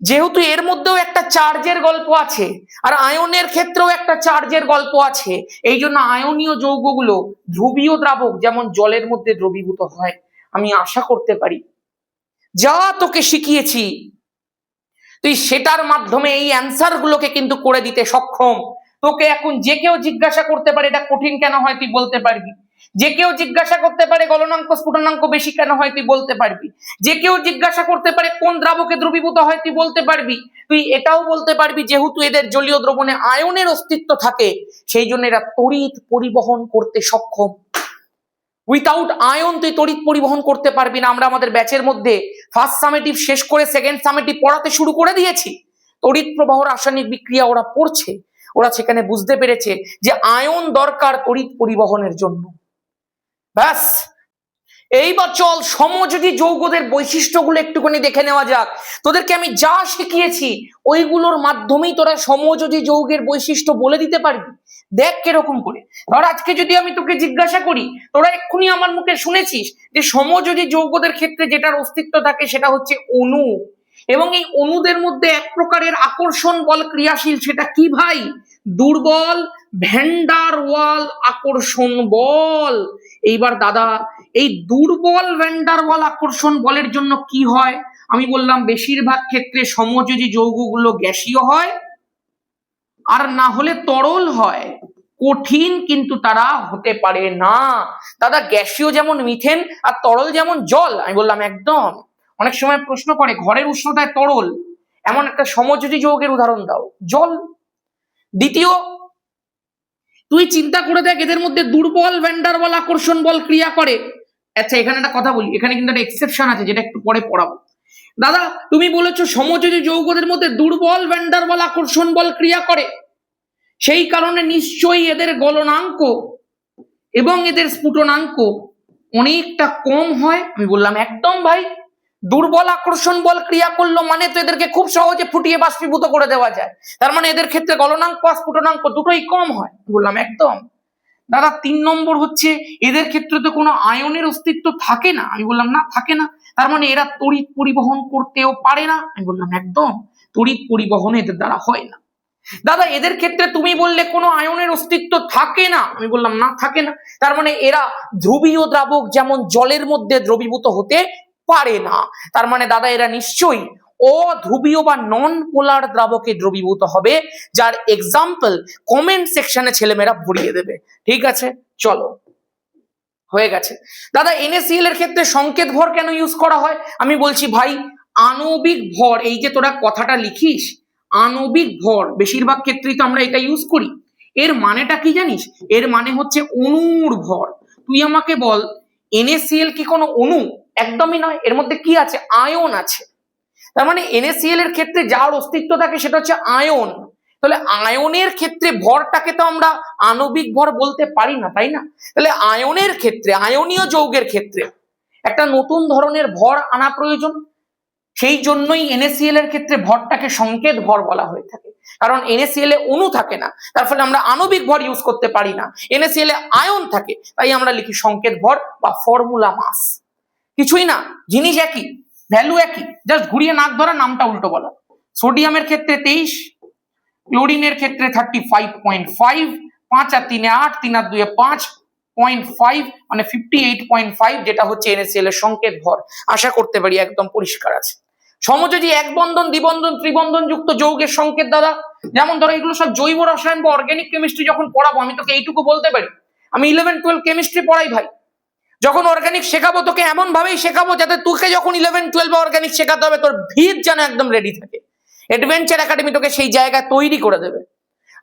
যেহেতু এর মধ্যেও একটা চার্জের গল্প আছে আর আয়নের ক্ষেত্রেও একটা চার্জের গল্প আছে, এই জন্য আয়নীয় যৌগগুলো ধ্রুবীয় দ্রাবক যেমন জলের মধ্যে দ্রবীভূত হয়। আমি আশা করতে পারি যা তোকে শিখিয়েছি তুই সেটার মাধ্যমে এই অ্যান্সার গুলোকে কিন্তু করে দিতে সক্ষম। তোকে এখন যে কেউ জিজ্ঞাসা করতে পারে এটা কঠিন কেন হয়, তুই বলতে পারবি। যে কেউ জিজ্ঞাসা করতে পারে গলনাঙ্ক স্ফুটনাঙ্ক বেশি কেন হয়, তুই বলতে পারবি। যে কেউ জিজ্ঞাসা করতে পারে কোন দ্রাবকে দ্রবীভূত হয়, তুই বলতে পারবি। তুই এটাও বলতে পারবি যেহেতু এদের জলীয় দ্রবণে আয়নের অস্তিত্ব থাকে সেই জন্য এরা তড়িৎ পরিবহন করতে সক্ষম। উইথাউট আয়ন তুই তড়িৎ পরিবহন করতে পারবি না। আমরা আমাদের ব্যাচের মধ্যে ফার্স্ট সামেটিভ শেষ করে সেকেন্ড সামেটিভ পড়াতে শুরু করে দিয়েছি। তড়িৎ প্রবাহ রাসায়নিক বিক্রিয়া ওরা পড়ছে, ওরা সেখানে বুঝতে পেরেছে যে আয়ন দরকার তড়িৎ পরিবহনের জন্য। ব্যাস এইবার চল সমযোজী যৌগদের বৈশিষ্ট্যগুলো একটুখানি দেখে নেওয়া যাক। তোদেরকে আমি যা শিখিয়েছি ওইগুলোর মাধ্যমেই তোরা সমযোজী যৌগের বৈশিষ্ট্য বলে দিতে পারবি। দেখ কিরকম করে। ধর আজকে যদি আমি তোকে জিজ্ঞাসা করি, তোরা এক্ষুনি আমার মুখে শুনেছিস যে সমযোজী যৌগদের ক্ষেত্রে যেটার অস্তিত্ব থাকে সেটা হচ্ছে অণু, এবং এই অণুদের মধ্যে এক প্রকারের আকর্ষণ বল ক্রিয়াশীল। সেটা কি ভাই? দুর্বল ভ্যান্ডার ওয়াল আকর্ষণ বল। এইবার দাদা, এই দুর্বল ভ্যান্ডার ওয়াল আকর্ষণ বলের জন্য কি হয়? আমি বললাম বেশিরভাগ ক্ষেত্রে সমযোজী যৌগগুলো গ্যাসীয় হয়, আর না হলে তরল হয়, কঠিন কিন্তু তারা হতে পারে না। দাদা গ্যাসীয় যেমন মিথেন আর তরল যেমন জল। আমি বললাম একদম। অনেক সময় প্রশ্ন করে ঘরের উষ্ণতায় তরল, এমন একটা সমযোজী যৌগের উদাহরণ দাও। জল। দ্বিতীয়, তুই চিন্তা করে দেখ এদের মধ্যে দুর্বল ভ্যান্ডার ওয়াল আকর্ষণ বল ক্রিয়া করে। আচ্ছা এখানে একটা কথা বলি, এখানে কিন্তু একটা এক্সেপশন আছে যেটা একটু পরে পড়াবো। দাদা তুমি বলেছো সমযোজী যৌগদের মধ্যে দুর্বল ভ্যান্ডার ওয়াল আকর্ষণ বল ক্রিয়া করে, সেই কারণে নিশ্চয়ই এদের গলনাঙ্ক এবং এদের স্ফুটনাঙ্ক অনেকটা কম হয়। আমি বললাম একদম ভাই। দুর্বল আকর্ষণ বল ক্রিয়া করলো মানে তো এদেরকে খুব সহজে ফুটিয়ে বাষ্পীভূত করে দেওয়া যায়, তার মানে এদের ক্ষেত্রে গলনাঙ্ক আর স্ফুটনাঙ্ক দুটোই কম হয়। বললাম একদম। দাদা 3 নম্বর হচ্ছে এদের ক্ষেত্রে তো কোনো আয়নের অস্তিত্ব থাকে না। আমি বললাম না, থাকে না, তার মানে এরা তড়িৎ পরিবহন করতেও পারে না। আমি বললাম একদম, তড়িৎ পরিবহন এদের দ্বারা হয় না। দাদা এদের ক্ষেত্রে তুমি বললে কোনো আয়নের অস্তিত্ব থাকে না। আমি বললাম না, থাকে না, তার মানে এরা ধ্রুবীয় দ্রাবক যেমন জলের মধ্যে দ্রবীভূত হতে পারে না, তার মানে দাদা এরা নিশ্চয়ই অধ্রুবীয় বা নন পোলার দ্রাবকে দ্রবীভূত হবে, যার এক্সাম্পল কমেন্ট সেকশনে ছেলেমেয়েরা ভরিয়ে দেবে। ঠিক আছে, চলো হয়ে গেছে। দাদা NaCl এর ক্ষেত্রে সংকেত ভর কেন ইউজ করা হয়? আমি বলছি ভাই, আণবিক ভর, এই যে তোরা কথাটা লিখিস আণবিক ভর, বেশিরভাগ ক্ষেত্রেই তো আমরা এটা ইউজ করি। এর মানেটা কি জানিস? এর মানে হচ্ছে অণুর ভর। তুই আমাকে বল NaCl কি কোনো অণু? একদমই নয়। এর মধ্যে কি আছে? আয়ন আছে। তার মানে NaCl এর ক্ষেত্রে যার অস্তিত্ব থাকে সেটা হচ্ছে আয়ন। তাহলে আয়নের ক্ষেত্রে ভরটাকে তো আমরা আণবিক ভর বলতে পারি না, তাই না? তাহলে আয়নের ক্ষেত্রে, আয়নীয় যৌগের ক্ষেত্রে একটা নতুন ধরনের ভর আনা প্রয়োজন। সেই জন্যই NaCl এর ক্ষেত্রে ভরটাকে সংকেত ভর বলা হয়ে থাকে, কারণ NaCl এ অণু থাকে না, তার ফলে আমরা আণবিক ভর ইউজ করতে পারি না। NaCl এ আয়ন থাকে, তাই আমরা লিখি সংকেত ভর বা ফর্মুলা মাস। কিছুই না, জিনিস একই, ভ্যালু একই, জাস্ট ঘুরিয়ে নাক ধরা, নামটা উল্টো বলা। সোডিয়ামের ক্ষেত্রে 23, ক্লোরিনের ক্ষেত্রে 35.5, 5 আর 3 8, 3 আর 2 5.5, মানে 58.5, যেটা হচ্ছে NaCl এর সংকেত ভর। আশা করতে পারি একদম পরিষ্কার আছে। সমযোজী এক বন্ধন, দ্বিবন্ধন, ত্রিবন্ধন যুক্ত যৌগের সংকেত দাদা, যেমন ধরো এগুলো সব জৈব রসায়ন বা অর্গানিক কেমিস্ট্রি যখন পড়াবো, আমি তোকে এইটুকু বলতে পারি, আমি 11-12 কেমিস্ট্রি পড়াই ভাই। যখন অর্গানিক শেখাবো তোকে এমন ভাবেই শেখাবো যাতে তোকে যখন 11-12 অর্গানিক শেখাতে হবে তোর ভিত যেন একদম রেডি থাকে। অ্যাডভেঞ্চার একাডেমি তোকে সেই জায়গায় তৈরি করে দেবে।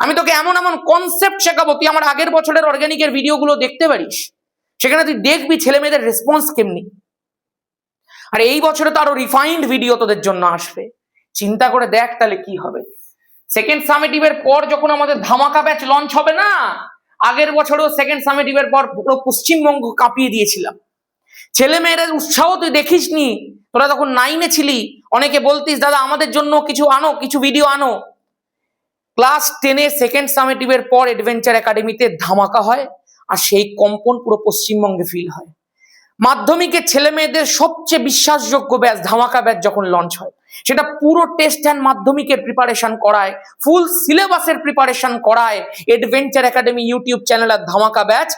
আমি তোকে এমন এমন কনসেপ্ট শেখাবো, তুই আমার আগের বছরের অর্গানিকের ভিডিওগুলো দেখতে পারিস, সেখানে তুই দেখবি ছেলে মেয়েদের রেসপন্স কেমনি। আর এই বছরে তো আরো রিফাইন্ড ভিডিও তোদের জন্য আসবে, চিন্তা করে দেখ তাহলে কি হবে। সেকেন্ড সামেটিভের পর যখন আমাদের ধামাকা ব্যাচ লঞ্চ হবে না, আগের বছরেও সেকেন্ড সামেটিভের পর পুরো পশ্চিমবঙ্গ কাঁপিয়ে দিয়েছিলাম। ছেলে মেয়েদের উৎসাহ তুই দেখিসনি, তোরা তখন 9-এ ছিলি, অনেকে বলতিস দাদা আমাদের জন্য কিছু আনো, কিছু ভিডিও আনো। ক্লাস 10-এ সেকেন্ড সামেটিভের পর অ্যাডভেঞ্চার একাডেমিতে ধামাকা হয়, আর সেই কম্পন পুরো পশ্চিমবঙ্গে ফিল হয়। মাধ্যমিকের ছেলে মেয়েদের সবচেয়ে বিশ্বাসযোগ্য ব্যাচ ধামাকা ব্যাচ যখন লঞ্চ হয়, সেটা পুরো টেস্ট অ্যান্ড মাধ্যমিকের প্রিপারেশন করায়, ফুল সিলেবাসের প্রিপারেশন করায় অ্যাডভেঞ্চার একাডেমি ইউটিউব চ্যানেল আর ধামাকা ব্যাচ,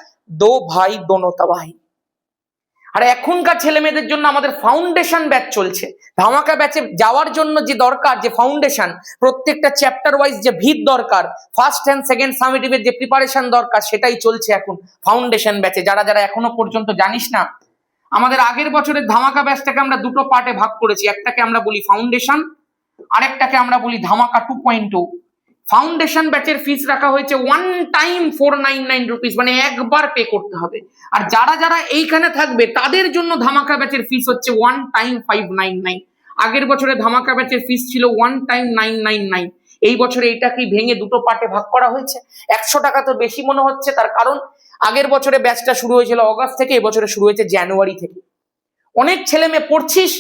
দো ভাই দোনো তবাহি। আর এখনকার ছেলে মেয়েদের জন্য আমাদের ফাউন্ডেশন ব্যাচ চলছে। ধামাকা ব্যাচে যাওয়ার জন্য যে দরকার, যে ফাউন্ডেশন, প্রত্যেকটা চ্যাপ্টার ওয়াইজ যে ভিত দরকার, ফার্স্ট এন্ড সেকেন্ড সামেটিভের যে প্রিপারেশন দরকার, সেটাই চলছে এখন ফাউন্ডেশন ব্যাচে। যারা যারা এখনো পর্যন্ত জানিস না, আমাদের আগের বছরের ধামাকা ব্যাচটাকে আমরা দুটো পার্টে ভাগ করেছি, একটাকে আমরা বলি ফাউন্ডেশন, আরেকটাকে আমরা বলি ধামাকা 2.0। ফাউন্ডেশন ব্যাচের ফিস রাখা হয়েছে ওয়ান টাইম 499 রুপিস, মানে একবার পে করতে হবে। আর যারা যারা এইখানে থাকবে তাদের জন্য ধামাকা ব্যাচের ফিস হচ্ছে ওয়ান টাইম 599। আগের বছরে ধামাকা ব্যাচের ফিস ছিল ওয়ান টাইম 999, এই বছরে এইটাকেই ভেঙে দুটো পার্টে ভাগ করা হয়েছে। 100 টাকা তো বেশি মনে হচ্ছে, তার কারণ আগের বছরে ব্যাচটা শুরু হয়েছিল অগাস্ট থেকে, এবছরে শুরু হয়েছে জানুয়ারি থেকে। অনেক ছেলে মেয়ে পড়ছিস,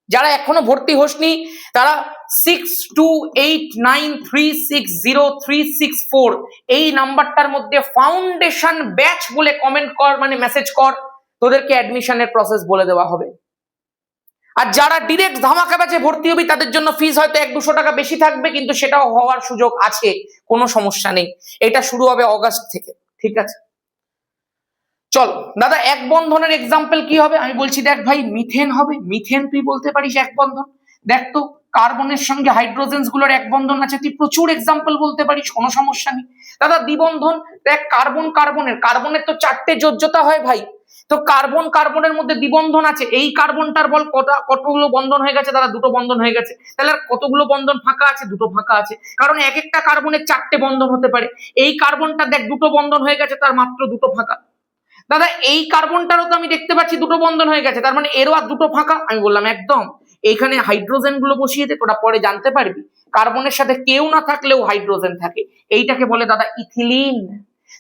যারা এখনো ভর্তি হোসনি তারা 6289360364 এই নাম্বারটার মধ্যে ফাউন্ডেশন ব্যাচ বলে কমেন্ট কর, মানে মেসেজ কর, তোদেরকে অ্যাডমিশনের প্রসেস বলে দেওয়া হবে। আর যারা ডিরেক্ট ধামাকা ব্যাচে ভর্তি হবি তাদের জন্য ফিস হয়তো 100-200 টাকা বেশি থাকবে, কিন্তু সেটাও হওয়ার সুযোগ আছে, কোনো সমস্যা নেই। এটা শুরু হবে অগাস্ট থেকে, ঠিক আছে? চল দাদা, এক বন্ধনের এক্সাম্পল কি হবে আমি বলছি। দেখ ভাই, মিথেন হবে। মিথেন তুই বলতে পারিস এক বন্ধন। দেখ তো কার্বনের সঙ্গে হাইড্রোজেনস গুলোর এক বন্ধন আছে, তুই প্রচুর এক্সাম্পল বলতে পারিস, কোনো সমস্যা নেই। দাদা দ্বিবন্ধন, দেখ কার্বনের তো 4টে যোজ্যতা হয় ভাই। তো কার্বনের মধ্যে দ্বিবন্ধন আছে, এই কার্বনটার বল কতগুলো বন্ধন হয়ে গেছে? দাদা 2টো বন্ধন হয়ে গেছে। তাহলে আর কতগুলো বন্ধন ফাঁকা আছে? 2টো ফাঁকা আছে, কারণ এক একটা কার্বনের 4টে বন্ধন হতে পারে। এই কার্বনটা দেখ 2টো বন্ধন হয়ে গেছে, তার মাত্র 2টো ফাঁকা। দাদা এই কার্বনটারও তো আমি দেখতে পাচ্ছি 2টো বন্ধন হয়ে গেছে, তার মানে এরও আর 2টো ফাঁকা। আমি বললাম একদম, এইখানে হাইড্রোজেন গুলো বসিয়ে দে, তোরা পরে জানতে পারবি কার্বনের সাথে কেউ না থাকলেও হাইড্রোজেন থাকে। এইটাকে বলে দাদা ইথিলিন।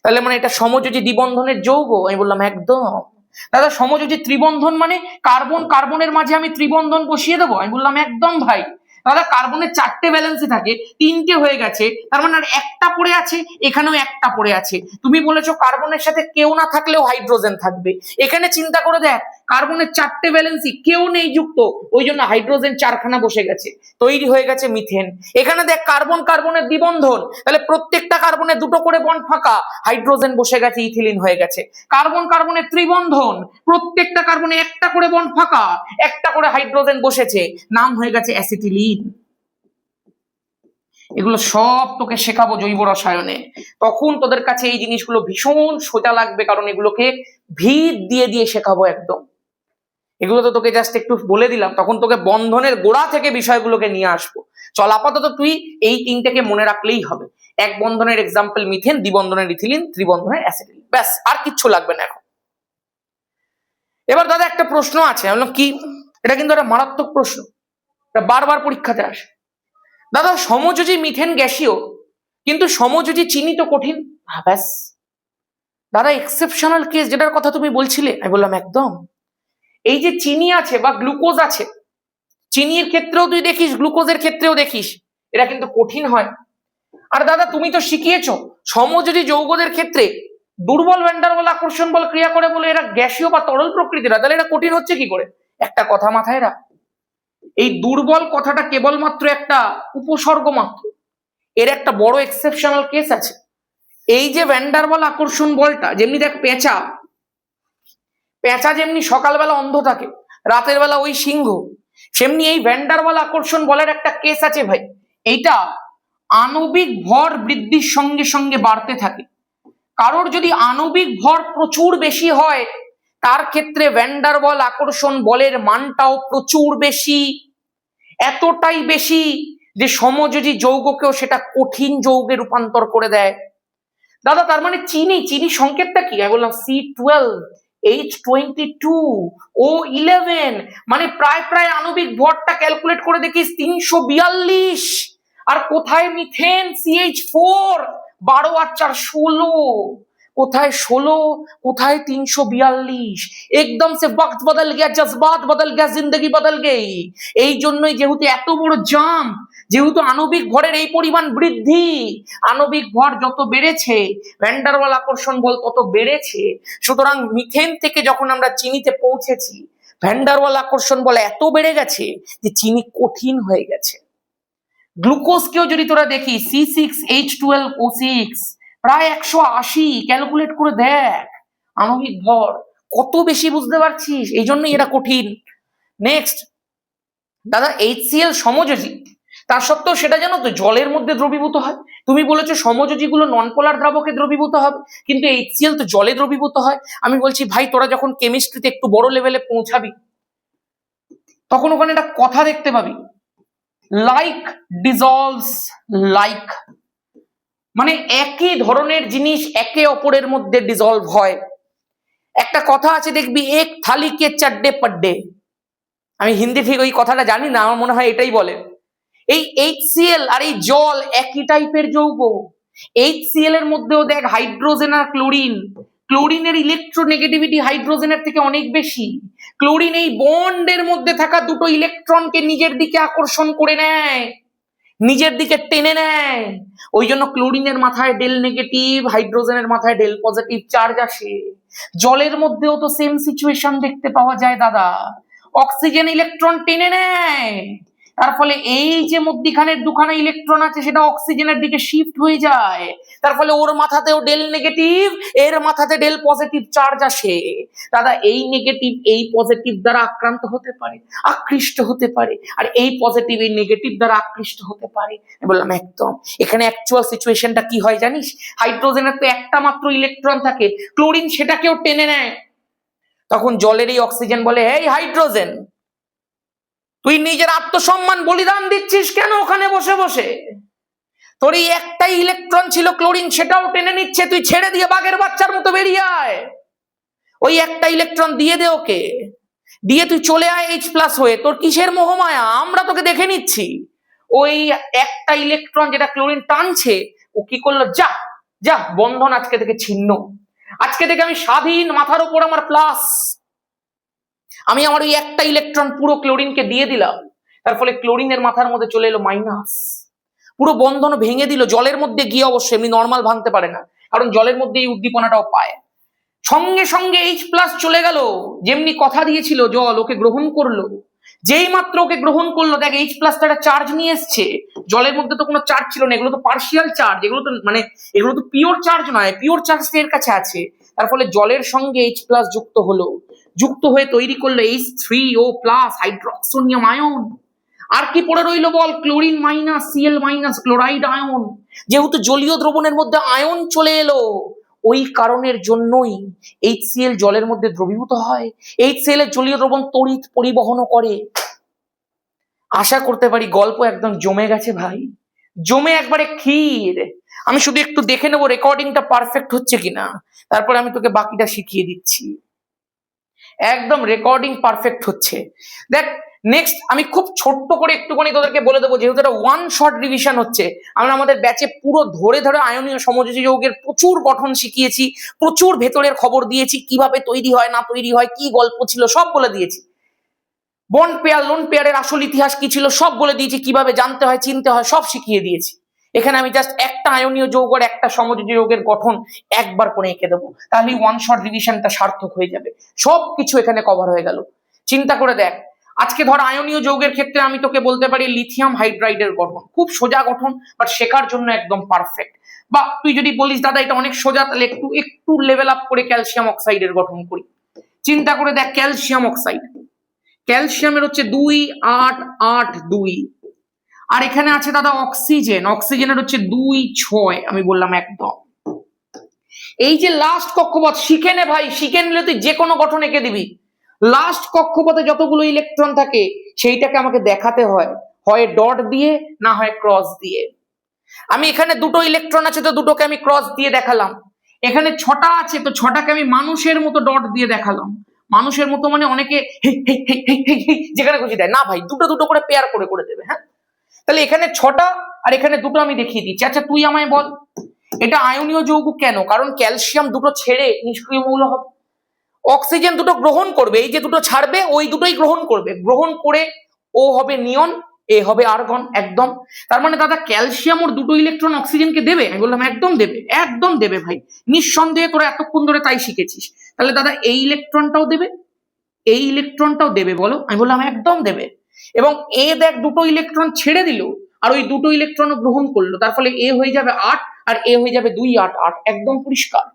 তাহলে মানে এটা সমযোজী দ্বিবন্ধনের যৌগ। আমি বললাম একদম। দাদা সমযোজী ত্রিবন্ধন মানে কার্বনের মাঝে আমি ত্রিবন্ধন বসিয়ে দেবো? আমি বললাম একদম ভাই। দাদা কার্বনের 4টে ভ্যালেন্সি থাকে, 3টে হয়ে গেছে, তার মানে আর একটা পড়ে আছে, এখানেও একটা পড়ে আছে। তুমি বলেছো কার্বনের সাথে কেউ না থাকলেও হাইড্রোজেন থাকবে, এখানে চিন্তা করে দেখ কার্বনের 4টে ভ্যালেন্সি, কেউ নেই যুক্ত, ওই জন্য হাইড্রোজেন 4খানা বসে গেছে, তৈরি হয়ে গেছে মিথেন। এখানে দেখ কার্বনের দ্বিবন্ধন, তাহলে প্রত্যেকটা কার্বনের 2টো করে বন্ড ফাঁকা, হাইড্রোজেন বসে গেছে, ইথিলিন হয়ে গেছে। কার্বনের ত্রিবন্ধন, প্রত্যেকটা কার্বনে একটা করে বন্ড ফাঁকা, একটা করে হাইড্রোজেন বসেছে, নাম হয়ে গেছে অ্যাসিটিলিন। এগুলো সব তোকে শেখাবো জৈব রসায়নে, তখন তোদের কাছে এই জিনিসগুলো ভীষণ সোজা লাগবে, কারণ এগুলোকে ভিত দিয়ে দিয়ে শেখাবো একদম। এগুলো তো তোকে জাস্ট একটু বলে দিলাম, তখন তোকে বন্ধনের গোড়া থেকে বিষয়গুলোকে নিয়ে আসবো। চল আপাতত তুই এই 3টেকে মনে রাখলেই হবে। এক বন্ধনের এক্সাম্পল মিথেন, দ্বিবন্ধনের ইথিলিন, ত্রিবন্ধনের অ্যাসিটিলিন, ব্যাস, আর কিচ্ছু লাগবে না এখন। এবার দাদা একটা প্রশ্ন আছে, আমি বললাম কি? এটা কিন্তু একটা মারাত্মক প্রশ্ন, এটা বারবার পরীক্ষাতে আসে। দাদা সমযোজী মিথেন গ্যাসীয়, কিন্তু সমযোজী চিনি তো কঠিন। ব্যাস দাদা, এক্সেপশনাল কেস যেটার কথা তুমি বলছিলে, আমি বললাম একদম। এই যে চিনি আছে বা গ্লুকোজ আছে, চিনির ক্ষেত্রেও তুই দেখিস, গ্লুকোজের ক্ষেত্রেও দেখিস, এরা কিন্তু কঠিন হয়। আর দাদা তুমি তো শিখিয়েছো সমযোজী যৌগদের ক্ষেত্রে দুর্বল ভ্যান ডার ওয়াল আকর্ষণ বল ক্রিয়া করে বলে এরা গ্যাসীয় বা তরল প্রকৃতির, তাহলে এটা কঠিন হচ্ছে কি করে? একটা কথা মাথায় রাখ, এই দুর্বল কথাটা কেবলমাত্র একটা উপসর্গ মাত্র, এর একটা বড় এক্সেপশনাল কেস আছে। এই যে ভ্যান ডার ওয়াল আকর্ষণ বলটা, যেমনি দেখ পেঁচা যেমনি সকালবেলা অন্ধ থাকে, রাতের বেলা ওই সিংহ, সেমনি এই ভ্যান ডার ওয়াল আকর্ষণ বলের একটা কেস আছে ভাই। এইটা আণবিক ভর বৃদ্ধির সঙ্গে সঙ্গে বাড়তে থাকে। কারোর যদি আণবিক ভর প্রচুর বেশি হয়, তার ক্ষেত্রে ভ্যান ডার ওয়াল আকর্ষণ বলের মানটাও প্রচুর বেশি, এতটাই বেশি যে সমযোজী যৌগকেও সেটা কঠিন যৌগে রূপান্তর করে দেয়। দাদা তার মানে চিনি সংকেতটা কি? আমি বললাম C12H22O11, মানে প্রায় আণবিক ভরটা ক্যালকুলেট করে দেখিস 342। আর কোথায় মিথেন? CH4, 12 আর 4 16, কোথায় 16, কোথায় 342? একদম সে वक्त बदल गया, जज्बात बदल गया, जिंदगी बदल गई। এই জন্যই যেহেতু এত বড় জাম্প, যেহেতু আণবিক ভরের এই পরিমাণ বৃদ্ধি, আণবিক ভর যত বেড়েছে ভ্যান ডার ওয়াল আকর্ষণ বল তত বেড়েছে, সুতরাং মিথেন থেকে যখন আমরা চিনিতে পৌঁছেছি, ভ্যান ডার ওয়াল আকর্ষণ বল এত বেড়ে গেছে যে চিনি কঠিন হয়ে গেছে। গ্লুকোজকেও যদি তোরা দেখি C6H12O6, প্রায় 180, ক্যালকুলেট করে দেখ আণবিক ভর কত বেশি, বুঝতে পারছিস? এই জন্যই এটা কঠিন। নেক্সট দাদা HCl সমযোজী, তার সত্ত্বেও সেটা জানো তো জলের মধ্যে দ্রবীভূত হয়। তুমি বলেছো সমযোজী গুলো নন পোলার দ্রাবকে দ্রবীভূত হবে, কিন্তু HCl তো জলে দ্রবীভূত হয়। আমি বলছি ভাই, তোরা যখন কেমিস্ট্রিতে একটু বড় লেভেলে পৌঁছাবি, তখন ওখানে একটা কথা দেখতে পাবি, লাইক ডিজলভস লাইক, মানে একই ধরনের জিনিস একে অপরের মধ্যে ডিজলভ হয়। একটা কথা আছে দেখবি, এক থালি কে চাড্ডে পাড্ডে, আমি হিন্দি ঠিক ওই কথাটা জানি না, আমার মনে হয় এটাই বলে। এই HCl আর এই জল একই টাইপের যৌগ, HCl এর মধ্যেও দেখ হাইড্রোজেন আর ক্লোরিন, ক্লোরিনের ইলেকট্রোনেগেটিভিটি হাইড্রোজেনের থেকে অনেক বেশি। ক্লোরিন এই বন্ডের মধ্যে থাকা দুটো ইলেকট্রনকে নিজের দিকে আকর্ষণ করে নেয়, নিজের দিকে টেনে নেয়। ওই জন্য ক্লোরিনের মাথায় ডেল নেগেটিভ, হাইড্রোজেনের মাথায় ডেল পজিটিভ চার্জ আসে। জলের মধ্যেও তো সেম সিচুয়েশন দেখতে পাওয়া যায় দাদা, অক্সিজেন ইলেকট্রন টেনে নেয়, তার ফলে এই যে মধ্যিখানের দুখানা ইলেকট্রন আছে সেটা অক্সিজেনের দিকে শিফট হয়ে যায়, তার ফলে ওর মাথাতেও ডেল নেগেটিভ, এর মাথাতে ডেল পজিটিভ চার্জ আসে। দাদা এই নেগেটিভ এই পজিটিভ দ্বারা আক্রান্ত হতে পারে, আকৃষ্ট হতে পারে, আর এই পজিটিভ এই নেগেটিভ দ্বারা আকৃষ্ট হতে পারে। আমি বললাম একদম। এখানে অ্যাকচুয়াল সিচুয়েশনটা কি হয় জানিস? হাইড্রোজেনের তো একটা মাত্র ইলেকট্রন থাকে, ক্লোরিন সেটাকেও টেনে নেয়। তখন জলের এই অক্সিজেন বলে, এই হাইড্রোজেন, তুই নিজের আত্মসম্মান বলিদান দিচ্ছিস কেন ওখানে বসে বসে? তোর এই একটাই ইলেকট্রন ছিল ক্লোরিন, সেটাও টেনে নিচ্ছে, তুই ছেড়ে দিয়ে বাঘের বাচ্চার মতো বেরিয়ে আয়। ওই একটা ইলেকট্রন দিয়ে দে ওকে, দিয়ে তুই চলে আয় H+ হয়ে। তোর কিসের মোহমায়া? আমরা তোকে দেখে নিচ্ছি। ওই একটা ইলেকট্রন যেটা ক্লোরিন টানছে, ও কি করলো, যা যা, বন্ধন আজকে থেকে ছিন্ন, আজকে থেকে আমি স্বাধীন, মাথার উপর আমার প্লাস, আমি আমার ওই একটা ইলেকট্রন পুরো ক্লোরিনকে দিয়ে দিলাম। তার ফলে ক্লোরিনের মাথার মধ্যে চলে এলো মাইনাস, পুরো বন্ধন ভেঙে দিল। জলের মধ্যে গিয়ে অবশ্যই এমনি নর্মাল ভাঙতে পারে না, কারণ জলের মধ্যে এই উদ্দীপনাটাও পায়। সঙ্গে সঙ্গে H+ চলে গেল, যেমনি কথা দিয়েছিল জল, ওকে গ্রহণ করলো। যেই মাত্র ওকে গ্রহণ করলো, দেখ H+ একটা চার্জ নিয়ে এসছে। জলের মধ্যে তো কোনো চার্জ ছিল না, এগুলো তো পার্শিয়াল চার্জ, এগুলো তো এগুলো তো পিওর চার্জ নয়, পিওর চার্জ এর কাছে আছে। তার ফলে জলের সঙ্গে H+ যুক্ত হলো, যুক্ত হয়ে তৈরি করলো H3O+ হাইড্রোক্সোনিয়াম আয়ন। আর কি পড়ে রইলো বল? Chlorine minus, Cl minus, chloride ion. যেহেতু জলীয় দ্রবণের মধ্যে আয়ন চলে এলো, ওই কারণের জন্যই HCl জলের মধ্যে দ্রবীভূত হয়। HCl এর জলীয় দ্রবণ তড়িৎ পরিবহনও করে। আশা করতে পারি গল্প একদম জমে গেছে ভাই, জমে একবারে ক্ষীর। আমি শুধু একটু দেখে নেবো রেকর্ডিংটা পারফেক্ট হচ্ছে কিনা, তারপরে আমি তোকে বাকিটা শিখিয়ে দিচ্ছি। একদম রেকর্ডিং পারফেক্ট হচ্ছে। দেখ নেক্সট আমি খুব ছোট্ট করে একটুখানি তোদেরকে বলে দেবো, যেহেতু এটা ওয়ান শর্ট রিভিশন হচ্ছে। আমরা আমাদের ব্যাচে পুরো ধরে ধরে আয়নীয় সমযোজী যৌগের প্রচুর গঠন শিখিয়েছি, প্রচুর ভেতরের খবর দিয়েছি, কিভাবে তৈরি হয় না তৈরি হয়, কি গল্প ছিল সব বলে দিয়েছি। বন্ড পেয়ার লোন পেয়ারের আসল ইতিহাস কি ছিল সব বলে দিয়েছি, কিভাবে জানতে হয় চিনতে হয় সব শিখিয়ে দিয়েছি। এখানে আমি জাস্ট একটা আয়নীয় যৌগ আর একটা সমযোজী যৌগের গঠন একবার করে এঁকে দেবো, তাহলে ওয়ান শর্ট রিভিশনটা সার্থক হয়ে যাবে, সবকিছু এখানে কভার হয়ে গেল। চিন্তা করে দেখ, আজকে ধর আয়নীয় যৌগের ক্ষেত্রে আমি তোকে বলতে পারি লিথিয়াম হাইড্রাইডের গঠন, খুব সোজা গঠন, বাট শেখার জন্য একদম পারফেক্ট। বা তুই যদি বলিস দাদা এটা অনেক সোজা, তাহলে একটু একটু লেভেল আপ করে ক্যালসিয়াম অক্সাইডের গঠন করি। চিন্তা করে দেখ, ক্যালসিয়াম অক্সাইড, ক্যালসিয়ামের হচ্ছে 2-8-8-2, আর এখানে আছে দাদা অক্সিজেন, অক্সিজেনের হচ্ছে 2-6। আমি বললাম একদম। এই যে লাস্ট কক্ষপথ শিখে নে ভাই, শিখে নিলে তুই যে কোনো গঠন এঁকে দিবি। লাস্ট কক্ষপথে যতগুলো ইলেকট্রন থাকে সেইটাকে আমাকে দেখাতে হয়, হয় ডট দিয়ে না হয় ক্রস দিয়ে। আমি এখানে দুটো ইলেকট্রন আছে তো দুটোকে আমি ক্রস দিয়ে দেখালাম। এখানে 6টা আছে তো 6টাকে আমি মানুষের মতো ডট দিয়ে দেখালাম। মানুষের মতো মানে অনেকে যেখানে খুশি দেয় না ভাই, দুটো দুটো করে পেয়ার করে করে দেবে। হ্যাঁ, তাহলে এখানে 6টা আর এখানে দুটো আমি দেখিয়ে দিচ্ছি। আচ্ছা তুই আমায় বল এটা আয়নীয় যৌগ কেন? কারণ ক্যালসিয়াম দুটো ছেড়ে নিষ্ক্রিয় মৌল হবে, অক্সিজেন দুটো গ্রহণ করবে, এই যে দুটো ছাড়বে ওই দুটোই গ্রহণ করবে, গ্রহণ করে ও হবে নিয়ন, এ হবে আর্গন। একদম। তার মানে দাদা ক্যালসিয়াম ওর দুটো ইলেকট্রন অক্সিজেনকে দেবে? আমি বললাম একদম দেবে, একদম দেবে ভাই, নিঃসন্দেহে, তোরা এতক্ষণ ধরে তাই শিখেছিস। তাহলে দাদা এই ইলেকট্রনটাও দেবে, এই ইলেকট্রনটাও দেবে বলো? আমি বললাম একদম দেবে। এবং এ দেখ দুটো ইলেকট্রন ছেড়ে দিল আর ওই দুটো ইলেকট্রন গ্রহণ করলো, তার ফলে এ হয়ে যাবে 8 আর এ হয়ে যাবে 2-8-8, একদম পরিষ্কার।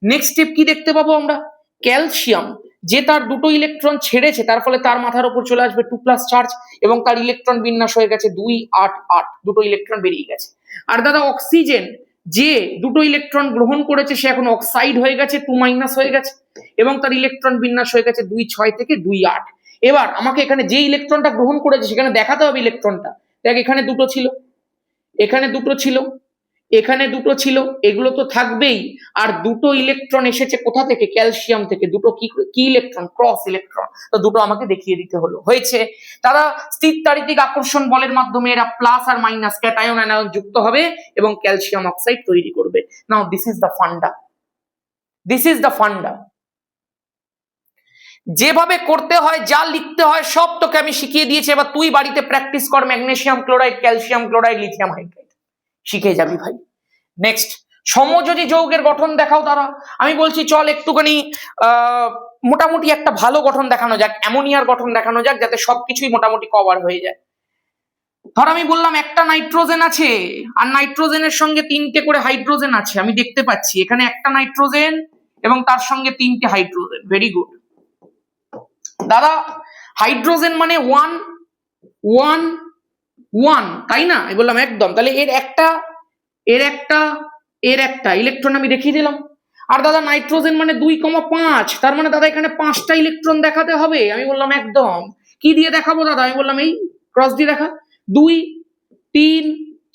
নেক্সট স্টেপ কি দেখতে পাবো আমরা? ক্যালসিয়াম যে তার দুটো ইলেকট্রন ছেড়েছে, তার ফলে তার মাথার উপর চলে আসবে 2+ চার্জ এবং তার ইলেকট্রন বিন্যাস হয়ে গেছে 2-8-8, দুটো ইলেকট্রন বেরিয়ে গেছে। আর দাদা অক্সিজেন যে দুটো ইলেকট্রন গ্রহণ করেছে সে এখন অক্সাইড হয়ে গেছে, 2- হয়ে গেছে এবং তার ইলেকট্রন বিন্যাস হয়ে গেছে 2-6 থেকে 2-8। এবার আমাকে এখানে যে ইলেকট্রনটা গ্রহণ করেছে সেখানে দেখাতে হবে ইলেকট্রনটা। দেখ এখানে দুটো ছিল, এখানে দুটো ছিল, এখানে দুটো ছিল, এগুলো তো থাকবেই। আর দুটো ইলেকট্রন এসেছে কোথা থেকে? ক্যালসিয়াম থেকে। দুটো কি ইলেকট্রন? Cross electron. তো দুটো আমাকে দেখিয়ে দিতে হলো। হয়েছে দাদা, স্থিরতাড়িতিক আকর্ষণ বলের মাধ্যমে এরা প্লাস আর মাইনাস ক্যাটায়ন অ্যানায়ন যুক্ত হবে এবং ক্যালসিয়াম অক্সাইড তৈরি করবে। Now this is the funda, this is the funda. যেভাবে করতে হয়, যা লিখতে হয় সব তোকে আমি শিখিয়ে দিয়েছি। এবার তুই বাড়িতে প্র্যাকটিস কর, magnesium chloride, calcium chloride, lithium hydride শিখে যাবি ভাই। নেক্সট, সমযোজী যৌগের গঠন দেখাও তারা। আমি বলছি চল একটুখানি মোটামুটি একটা ভালো গঠন দেখানো যাক, অ্যামোনিয়ার গঠন দেখানো যাক, যাতে সবকিছুই মোটামুটি কভার হয়ে যায়। ধর আমি বললাম একটা নাইট্রোজেন আছে, আর নাইট্রোজেনের সঙ্গে 3টে করে হাইড্রোজেন আছে। আমি দেখতে পাচ্ছি এখানে একটা নাইট্রোজেন এবং তার সঙ্গে 3টে হাইড্রোজেন। ভেরি গুড দাদা, হাইড্রোজেন মানে 1 1 1, তাই না? আমি বললাম একদম। তাহলে এর একটা ইলেকট্রন আমি দেখিয়ে দিলাম। আর দাদা নাইট্রোজেন মানে 2,5, তার মানে দাদা এখানে 5টা ইলেকট্রন দেখাতে হবে। আমি বললাম একদম। কি দিয়ে দেখাবো দাদা? আমি বললাম এই ক্রস দিয়ে দেখা। 2 3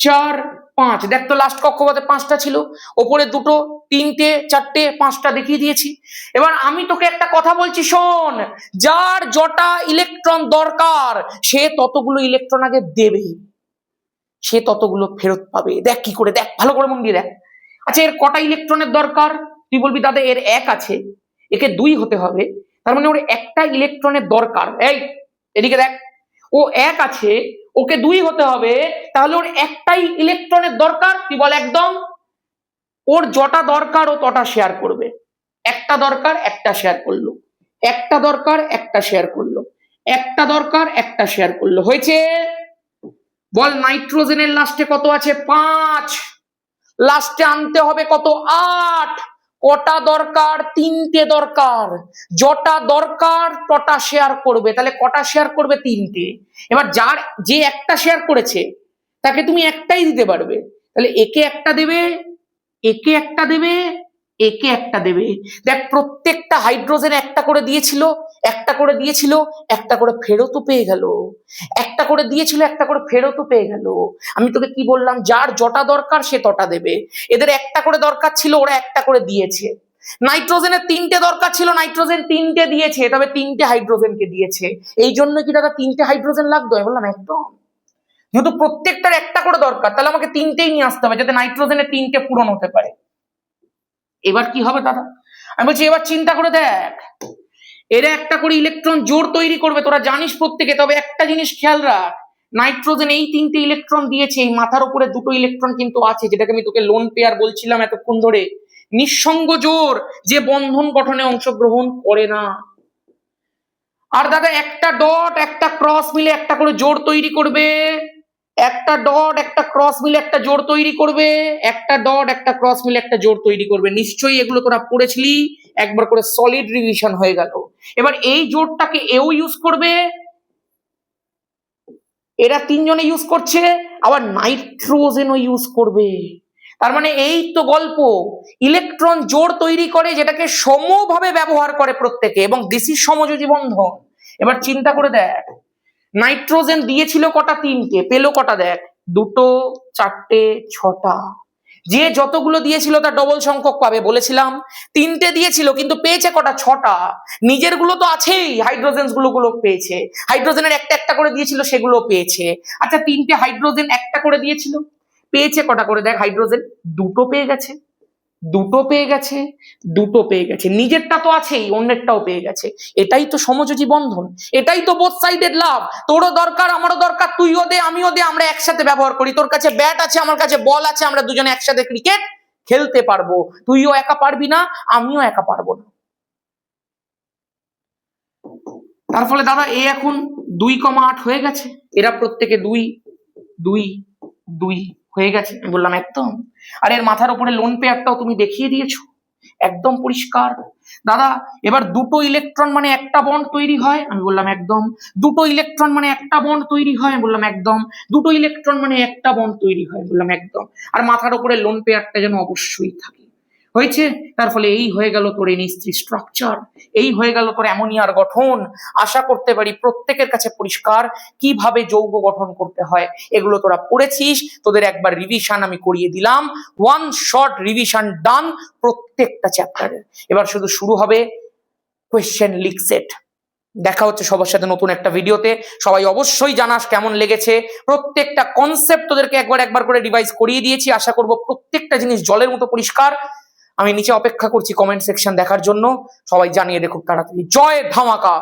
4 5। দেখ তো লাস্ট কক্ষপথে 5টা ছিল, ওপরে 2টো 3টে 4টে 5টা দেখিয়ে দিয়েছি। এবার আমি তোকে একটা কথা বলছি শোন, যার যটা ইলেকট্রন দরকার সে ততগুলো ইলেকট্রন আগে দেবে, সে ততগুলো ফেরত পাবে। দেখ কি করে, দেখ ভালো করে মন দিয়ে দেখ। আচ্ছা এর কটা ইলেকট্রনের দরকার? তুই বলবি দাদা এর 1 আছে, একে 2 হতে হবে, তার মানে ওর একটা ইলেকট্রনের দরকার। এই এদিকে দেখ, ও 1 আছে, ওকে 2 হতে হবে, তাহলে ওর একটাই ইলেকট্রনের দরকার। তুই বল একদম। ওর যটা দরকার ও তটা শেয়ার করবে। একটা দরকার একটা শেয়ার করলো, একটা দরকার একটা শেয়ার করলো, একটা দরকার একটা শেয়ার করলো। হয়েছে? বল নাইট্রোজেনের লাস্টে কত আছে? 5। লাস্টে আনতে হবে কত? 8। কটা দরকার? 3টে দরকার। যটা দরকার তটা শেয়ার করবে। তাহলে কটা শেয়ার করবে? 3টে। এবার যে একটা শেয়ার করেছে তাকে তুমি একটাই দিতে পারবে, তাহলে একে একটা দেবে, একে একটা দেবে, একে একটা দেবে। দেখ প্রত্যেকটা হাইড্রোজেন একটা করে দিয়েছিল, একটা করে দিয়েছিল, একটা করে ফেরতও পেয়ে গেল, একটা করে দিয়েছিল, একটা করে ফেরতও পেয়ে গেল। আমি তোকে কি বললাম? যার যটা দরকার সে তটা দেবে। এদের একটা করে দরকার ছিল, ওরা একটা করে দিয়েছে। নাইট্রোজেনের 3টে দরকার ছিল, নাইট্রোজেন 3টে দিয়েছে, তবে 3টে হাইড্রোজেনকে দিয়েছে। এই জন্য কি দাদা 3টে হাইড্রোজেন লাগতো? আমি বললাম একদম। যেহেতু প্রত্যেকটার একটা করে দরকার, তাহলে আমাকে 3টেই নিয়ে আসতে হবে যাতে নাইট্রোজেনের 3টে পূরণ হতে পারে। এবার কি হবে দাদা? আমি বলছি এবার চিন্তা করে দেখ, এরা একটা করে ইলেকট্রন জোড় তৈরি করবে, তোরা জানিস প্রত্যেকে। তবে একটা জিনিস খেয়াল রাখ, নাইট্রোজেন এই 3টে ইলেকট্রন দিয়েছে, এই মাথার উপরে 2টো ইলেকট্রন কিন্তু আছে, যেটাকে আমি তোকে লোন পেয়ার বলছিলাম এতক্ষণ ধরে। নিঃসঙ্গ জোড়, যে বন্ধন গঠনে অংশগ্রহণ করে না। আর দাদা একটা ডট একটা ক্রস মিলে একটা করে জোড় তৈরি করবে, একটা ডট একটা ক্রস মিলে একটা জোড় তৈরি করবে, একটা ডট একটা ক্রস মিলে একটা জোড় তৈরি করবে। নিশ্চয়ই এগুলো তোরা পড়েছিলি, একবার করে সলিড রিভিশন হয়ে গেল। এবার এই জোড়টাকে এও ইউজ করবে, এরা 3জনে ইউজ করছে, আবার নাইট্রোজেনও ইউজ করবে। তার মানে এই তো গল্প, ইলেকট্রন জোড় তৈরি করে যেটাকে সমভাবে ব্যবহার করে প্রত্যেকে, এবং দিস ইজ সমযোজী বন্ধন। এবার চিন্তা করে দেখ, নাইট্রোজেন দিয়েছিল কটা? 3টে। পেলো কটা? দেখ 2, 4, 6টা। যে যতগুলো দিয়েছিল তার ডবল সংখ্যক পাবে বলেছিলাম। 3টে দিয়েছিল কিন্তু পেয়েছে কটা? 6টা। নিজের গুলো তো আছেই, হাইড্রোজেন গুলো পেয়েছে। হাইড্রোজেনের একটা একটা করে দিয়েছিল, সেগুলো পেয়েছে। আচ্ছা 3টে হাইড্রোজেন একটা করে দিয়েছিল, পেয়েছে কটা করে? দেখ হাইড্রোজেন 2টো পেয়ে গেছে, 2টো পেয়ে গেছে, 2টো পেয়ে গেছে। নিজেরটা তো আছেই, অন্যেরটাও পেয়ে গেছে। এটাই তো সমযোজী বন্ধন, এটাই তো বোথ সাইডেড লাভ। তোরও দরকার আমারও দরকার, তুইও দে আমিও দে, আমরা একসাথে ব্যবহার করি। তোর কাছে ব্যাট আছে, আমার কাছে বল আছে, আমরা দুজনে একসাথে ক্রিকেট খেলতে পারবো। তুইও একা পারবি না, আমিও একা পারবো না। তার ফলে দাদা এ এখন 2,8 হয়ে গেছে, এরা প্রত্যেকে 2 2 2 হয়ে গেছে। আমি বললাম একদম। আর এর মাথার উপরে লোন পেয়ারটাও তুমি দেখিয়ে দিয়েছো, একদম পরিষ্কার। দাদা এবার 2টো ইলেকট্রন মানে একটা বন্ড তৈরি হয়? আমি বললাম একদম। 2টো ইলেকট্রন মানে একটা বন্ড তৈরি হয়? আমি বললাম একদম। 2টো ইলেকট্রন মানে একটা বন্ড তৈরি হয়? বললাম একদম। আর মাথার উপরে লোন পেয়ারটা যেন অবশ্যই থাকে। হয়েছে। তার ফলে এই হয়ে গেল তোর NH3 স্ট্রাকচার, এই হয়ে গেল তোর অ্যামোনিয়ার গঠন। আশা করতে পারি প্রত্যেকের কাছে পরিষ্কার কিভাবে যৌগ গঠন করতে হয়। এগুলো তোরা পড়েছিস, তোদের একবার রিভিশন আমি করিয়ে দিলাম। ওয়ান শর্ট রিভিশন ডান প্রত্যেকটা চ্যাপ্টারের। এবার শুধু শুরু হবে কোয়েশ্চেন লিক সেট। দেখা হচ্ছে সবার সাথে নতুন একটা ভিডিওতে। সবাই অবশ্যই জানাস কেমন লেগেছে। প্রত্যেকটা কনসেপ্ট তোদেরকে একবার করে রিভাইজ করিয়ে দিয়েছি। আশা করব প্রত্যেকটা জিনিস জলের মতো পরিষ্কার। আমি নিচে অপেক্ষা করছি কমেন্ট সেকশন দেখার জন্য। সবাই জানিয়ে দে খুব তাড়াতাড়ি। জয় ধামাকা।